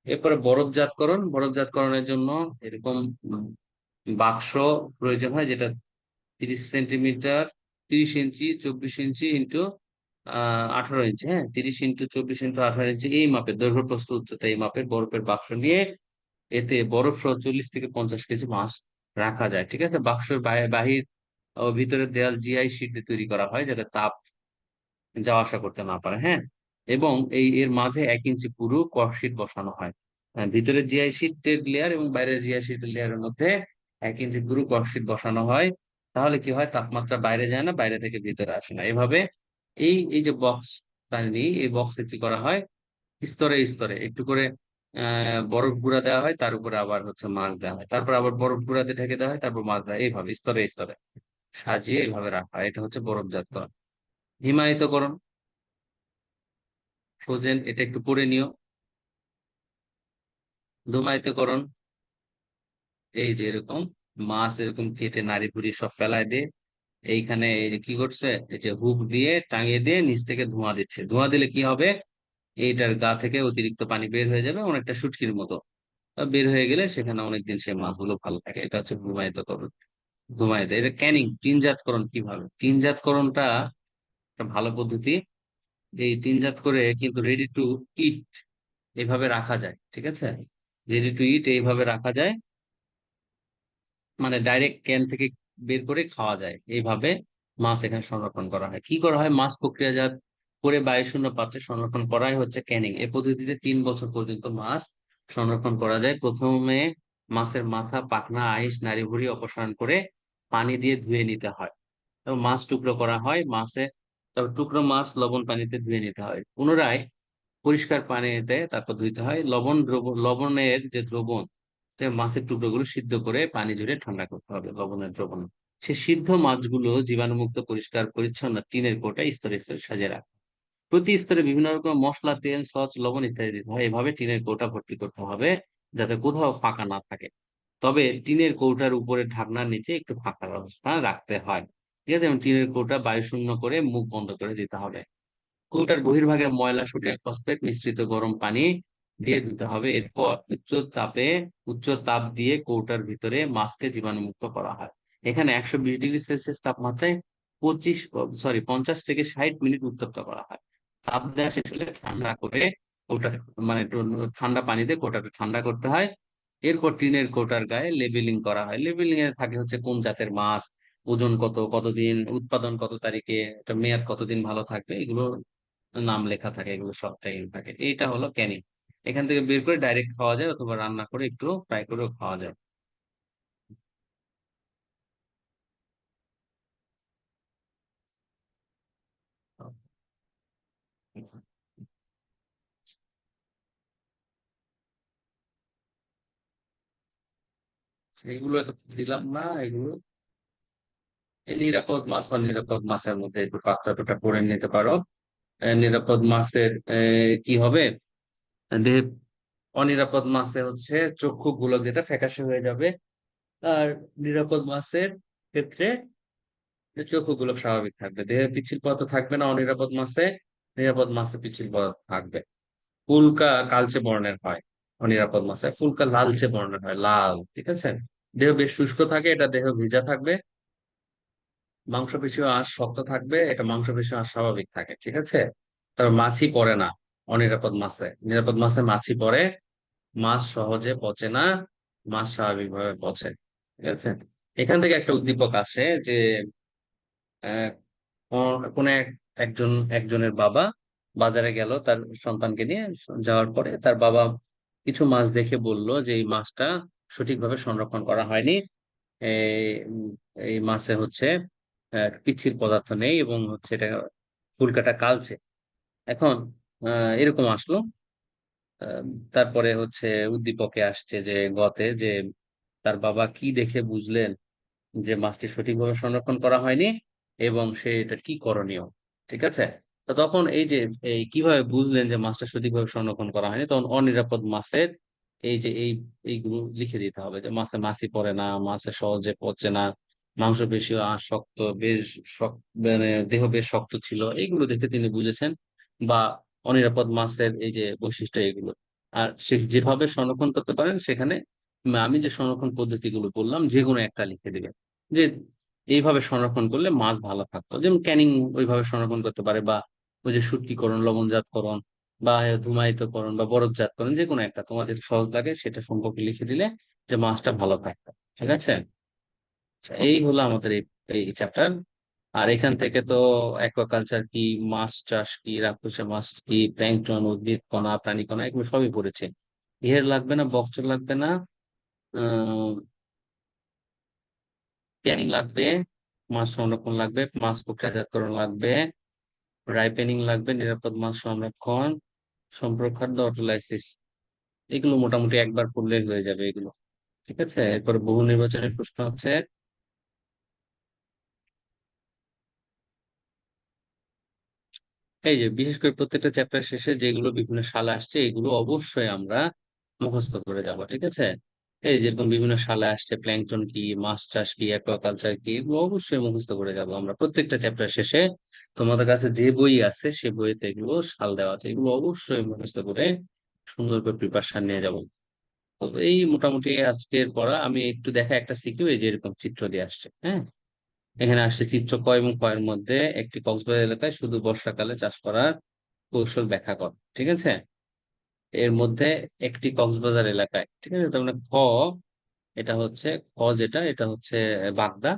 এরপরে বরফজাতকরণের জন্য এরকম উম, বাক্স প্রয়োজন হয়, যেটা 30 সেন্টিমিটার, 30 ইঞ্চি, 24 ইঞ্চি ইন্টু 18 ইঞ্চি। হ্যাঁ, 30 ইন্টু 24 ইন্টু 18 ইঞ্চি এই মাপের, দৈর্ঘ্য প্রস্থ উচ্চতা এই মাপের বরফের বাক্স নিয়ে এতে বরফ সহ 40 থেকে 50 কেজি মাছ রাখা যায়। ঠিক আছে, বাক্সের বাহির ও ভিতরের দেয়াল জিআই শীট দিয়ে তৈরি করা হয়, যাতে তাপ যাওয়া আসা করতে না পারে। হ্যাঁ, এবং এর মাঝে 1 ইঞ্চি পুরু ককশিট বসানো হয়। ভিতরে জিআই শিটের লেয়ার এবং বাইরের জিআই শিটের লেয়ারের মধ্যে 1 ইঞ্চি গুরু কক্সিট বসানো হয়। তাহলে কি হয়, তাপমাত্রা বাইরে যায় না, বাইরে থেকে ভিতরে আসে না। এভাবে এই এই যে বক্স টানি, এই বক্সে কি করা হয়, স্তরে স্তরে একটু করে বরফ গুঁড়া দেওয়া হয়, তার উপরে আবার হচ্ছে মাছ দেওয়া হয়, তারপর আবার বরফ গুঁড়াতে ঢেকে দেওয়া হয়, তারপর মাছ দেওয়া হয়। এইভাবে স্তরে স্তরে সাজিয়ে এইভাবে রাখা হয়। এটা হচ্ছে বরফজাতকরণ। হিমায়িতকরণ, ফ্রোজেন, এটা একটু পড়ে নিও। ধুমায়িতকরণ, এই যে এরকম মাছ এরকম কেটে নাড়ি ভুড়ি সব ফেলায় দিয়ে এইখানে এই যে কি করছে, এই যে হুক দিয়ে টাঙিয়ে দিয়ে নিচ থেকে ধোঁয়া দিচ্ছে। ধোঁয়া দিলে কি হবে, এইটার গা থেকে অতিরিক্ত পানি বের হয়ে যাবে, অনেকটা শুটকির মতো। বের হয়ে গেলে সেখানে অনেকদিন সেই মাছগুলো ভালো থাকে। এটা হচ্ছে ধুমায়িতকরণ। ধুমায়িত, এটা ক্যানিং। টিনজাতকরণ কিভাবে, টিনজাতকরণটা একটা ভালো পদ্ধতি। এই টিনজাত করে কিন্তু রেডি টু ইট এইভাবে রাখা যায়, ঠিক আছে। রেডি টু ইট এইভাবে রাখা যায়, মানে ডাইরেক্ট ক্যান থেকে বের করে খাওয়া যায়। এইভাবে মাছ এখানে সংরক্ষণ করা হয়। কি করা হয়, মাছ প্রক্রিয়াজাত করে বায়ুশূন্য পাত্রে সংরক্ষণ করাই হচ্ছে ক্যানিং। এই পদ্ধতিতে 3 বছর পর্যন্ত মাছ সংরক্ষণ করা যায়। প্রথমে মাছের মাথা, পাখনা, আইস, নাড়িভুড়ি অপসারণ করে পানি দিয়ে ধুয়ে নিতে হয়। এবং মাছ টুকরো করা হয়। তারপর টুকরো মাছ লবণ পানিতে ধুয়ে নিতে হয়। পুনরায় পরিষ্কার পানিতে তারপর ধুইতে হয়। লবণের যে দ্রবণ, মাছের টুকরোগুলো সিদ্ধ করে পানি ঝরে ঠান্ডা করতে হবে লবণের দ্রবণ। সে সিদ্ধ মাছগুলো জীবাণুমুক্ত পরিষ্কার পরিচ্ছন্ন টিনের কৌটায় স্তরে স্তরে সাজিয়ে রাখা। প্রতি স্তরে বিভিন্ন রকম মশলা, তেল, সস, লবণ ইত্যাদি দিতে হয়। এভাবে টিনের কৌটা ভর্তি করতে হবে, যাতে কোথাও ফাঁকা না থাকে। তবে টিনের কৌটার উপরে ঢাকনার নিচে একটু ফাঁকা ব্যবস্থা রাখতে হয়, ঠিক আছে। এবং টিনের কৌটা বায়ু শূন্য করে মুখ বন্ধ করে দিতে হবে। কৌটার বহির্ভাগে ময়লা সোডিয়াম ফসফেট মিশ্রিত গরম পানি দিয়ে দিতে হবে। এরপর উচ্চ তাপ দিয়ে কৌটার ভিতরে মাছকে জীবাণুমুক্ত করা হয়। এখানে 120 ডিগ্রি সেলসিয়াস তাপমাত্রায় 50 থেকে 60 মিনিট উত্তপ্ত করা হয়। তাপ দেওয়া শেষ হলে ঠান্ডা করে কৌটা, মানে একটু ঠান্ডা পানিতে কৌটাটা ঠান্ডা করতে হয়। এরপর টিনের কৌটার গায়ে লেবেলিং করা হয়। লেবেলিং এ থাকে হচ্ছে কোন জাতের মাছ, ওজন কত, কতদিন, উৎপাদন কত তারিখে, এটা মেয়াদ কতদিন ভালো থাকবে, এগুলো নাম লেখা থাকে। এগুলো সবটাই থাকে। এইটা হলো ক্যানিং। এখান থেকে বের করে ডাইরেক্ট খাওয়া যায়, অথবা রান্না করে একটু ফ্রাই করেও খাওয়া যায়। এগুলো তো দিলাম না এগুলো। এই নিরাপদ মাছ বা নিরাপদ মাছের মধ্যে একটু পাত্রটা করে নিতে পারো। নিরাপদ মাছের কি হবে, দেহে অনিরাপদ মাছে হচ্ছে চক্ষু গুলো যেটা ফ্যাকাশে হয়ে যাবে। আর নিরাপদ মাছের ক্ষেত্রে চক্ষু গুলো স্বাভাবিক থাকবে, দেহে পিচ্ছিল পদার্থ থাকবে না। অনিরাপদ মাছে, নিরাপদ মাছে পিচ্ছিল পদার্থ থাকবে। ফুলকা কালচে বর্ণের হয়। অনিরাপদ মাছে ফুলকা লালচে বর্ণের হয়, লাল, ঠিক আছে। দেহ বেশ শুষ্ক থাকে, এটা দেহ ভিজা থাকবে। মাংসপেশি ও আঁশ শক্ত থাকবে, এটা মাংসপেশি ও আঁশ স্বাভাবিক থাকে, ঠিক আছে। তবে মাছি পড়ে না অনিরাপদ মাছে। নিরাপদ মাছে মাছি পড়ে। মাছ সহজে পচে না, মাছ স্বাভাবিকভাবে পচে, ঠিক আছে। এখান থেকে একটা উদ্দীপক আসে যে আহ, কোন একজনের বাবা বাজারে গেল তার সন্তানকে নিয়ে। যাওয়ার পরে তার বাবা কিছু মাছ দেখে বলল যে এই মাছটা সঠিকভাবে সংরক্ষণ করা হয়নি। এই এই মাছে হচ্ছে পিচ্ছিল পদার্থ নেই, এবং হচ্ছে এটা ফুলকাটা কালচে। এখন এরকম আসলো। আহ, তারপরে হচ্ছে উদ্দীপকে আসছে যে গতে যে তার বাবা কি দেখে বুঝলেন যে মাছটি সঠিকভাবে সংরক্ষণ করা হয়নি, এবং সে এটা কি করণীয়, ঠিক আছে। তো তখন এই যে কিভাবে বুঝলেন যে মাছটা সঠিকভাবে সংরক্ষণ করা হয়নি, তখন অনিরাপদ মাছের এই যে এইগুলো লিখে দিতে হবে যে মাছে মাছি পড়ে না, মাছে সহজে পচে না, মাংসপেশি আঁশ শক্ত, বেশ শক্ত, মানে দেহ বেশ শক্ত ছিল। এইগুলো দেখে তিনি বুঝেছেন। বা অনিরাপদ মাছের এই যে বৈশিষ্ট্য এগুলো। আর সে যেভাবে সংরক্ষণ করতে পারেন সেখানে আমি যে সংরক্ষণ পদ্ধতিগুলো বললাম যে কোনো একটা লিখে দিবেন, যে এইভাবে সংরক্ষণ করলে মাছ ভালো থাকতো। যেমন ক্যানিং ওইভাবে সংরক্ষণ করতে পারে, বা ওই যে শুটকিকরণ, লবণজাতকরণ, বা ধুমায়িতকরণ, বা বরফজাতকরণ, যে কোনো একটা তোমার যেটা সহজ লাগে সেটা সম্পর্কে লিখে দিলে যে মাছটা ভালো থাকতো, ঠিক আছে। আচ্ছা, এই হলো আমাদের এই চ্যাপ্টার। আর এখান থেকে তো অ্যাকুয়াকালচার কি, মাছ চাষ কি, রাক্ষসে মাছ কি, প্ল্যাঙ্কটন, উদ্ভিদ কণা, প্রাণী কণা, এগুলো সবই পড়েছে। ঘের লাগবে না, বক্সর লাগবে না, আহ ক্যানিং লাগবে, মাছ সংরক্ষণ লাগবে, মাছ প্রক্রিয়াজাতকরণ লাগবে, রাইপেনিং লাগবে, নিরাপদ মাছ সংরক্ষণ, সম্পর্ক খাদ্য, অটোলাইসিস। এগুলো মোটামুটি একবার পড়লেই হয়ে যাবে এগুলো। ঠিক আছে, এরপর বহু নির্বাচনের প্রশ্ন হচ্ছে, এই যে বিশেষ করে প্রত্যেকটা চ্যাপ্টার শেষে যেগুলো বিভিন্ন সালে আসছে এগুলো অবশ্যই আমরা মুখস্থ করে যাব। ঠিক আছে, এই যেরকম বিভিন্ন সালে আসছে প্ল্যাঙ্কটন কি, মাছ চাষ কি, অ্যাকুয়াকালচার কি, এগুলো অবশ্যই মুখস্থ করে যাব আমরা প্রত্যেকটা চ্যাপ্টার শেষে। তোমাদের কাছে যে বই আছে সে বইতে এগুলো সাল দেওয়া আছে, এগুলো অবশ্যই মুখস্থ করে সুন্দর করে প্রিপারেশন নিয়ে যাব। তো এই মোটামুটি আজকের পড়া। আমি একটু দেখা একটা সিকিউ, এই যে এরকম চিত্র দিয়ে আসছে, হ্যাঁ। এখানে আসছে চিত্র ক এবং খ এর মধ্যে একটি কক্সবাজার এলাকায় শুধু বর্ষাকালে চাষ করার কৌশল ব্যাখ্যা কর। ঠিক আছে, এর মধ্যে একটি কক্সবাজার এলাকায়, ঠিক আছে, তার মানে ক, এটা হচ্ছে ক, যেটা এটা হচ্ছে বাগদা,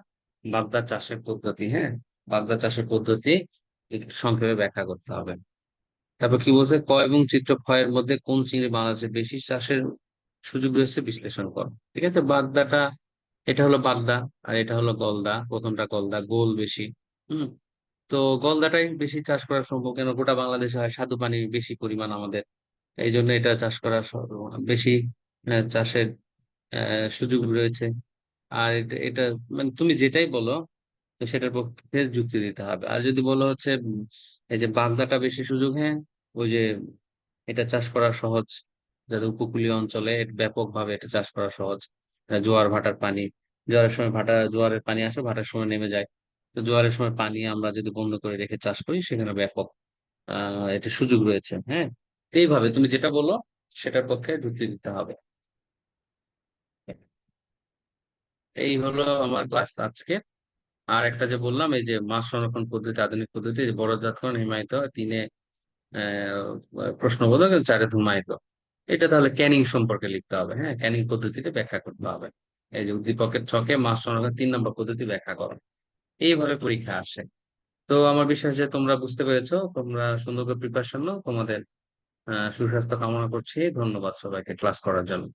বাগদা চাষের পদ্ধতি, হ্যাঁ, বাগদা চাষের পদ্ধতি একটু সংক্ষেপে ব্যাখ্যা করতে হবে। তারপর কি বলছে, ক এবং চিত্র খ এর মধ্যে কোন চিংড়ি বাংলাদেশে বেশি চাষের সুযোগ রয়েছে বিশ্লেষণ কর। ঠিক আছে, বাগদাটা, এটা হলো বাগদা, আর এটা হলো গলদা, প্রথমটা গলদা, গোল বেশি। হুম, তো গলদাটাই বেশি চাষ করা সম্ভব, কেন গোটা বাংলাদেশে হয় স্বাদু পানি বেশি পরিমাণ আমাদের, এই জন্য এটা চাষ করা বেশি চাষের সুযোগ রয়েছে। আর এটা এটা মানে তুমি যেটাই বলো, তো সেটার পক্ষে যুক্তি দিতে হবে। আর যদি বলো হচ্ছে এই যে বাগদাটা বেশি সুযোগ, হ্যাঁ, ওই যে এটা চাষ করা সহজ, যাদের উপকূলীয় অঞ্চলে ব্যাপকভাবে এটা চাষ করা সহজ। জোয়ার ভাটার পানি, জোয়ারের সময় জোয়ারের পানি আসে, ভাটার সময় নেমে যায়। তো জোয়ারের সময় পানি আমরা যদি বন্ধ করে রেখে চাষ করি সেখানে ব্যাপক এটা সুযোগ রয়েছে, হ্যাঁ। এইভাবে তুমি যেটা বলো সেটার পক্ষে যুক্তি দিতে হবে। এই হলো আমার ক্লাস আজকে। আর একটা যে বললাম, এই যে মাছ সংরক্ষণ পদ্ধতি, আধুনিক পদ্ধতি, যে বড়জাতকরণ, হিমায়িত, তিনে প্রশ্নবোধক এবং চারে ধূমায়িত, এটা তাহলে ক্যানিং সম্পর্কে লিখতে হবে, হ্যাঁ, ক্যানিং পদ্ধতিতে ব্যাখ্যা করতে হবে। এই যে উদ্দীপকের ছকে মাছ সংরক্ষণ 3 নম্বর পদ্ধতি ব্যাখ্যা করো। এইভাবে পরীক্ষা আসে। তো আমার বিশ্বাস যে তোমরা বুঝতে পেরেছো, তোমরা সুন্দর করে প্রিপারেশন নাও। তোমাদের সুস্বাস্থ্য কামনা করছি। ধন্যবাদ সবাইকে ক্লাস করার জন্য।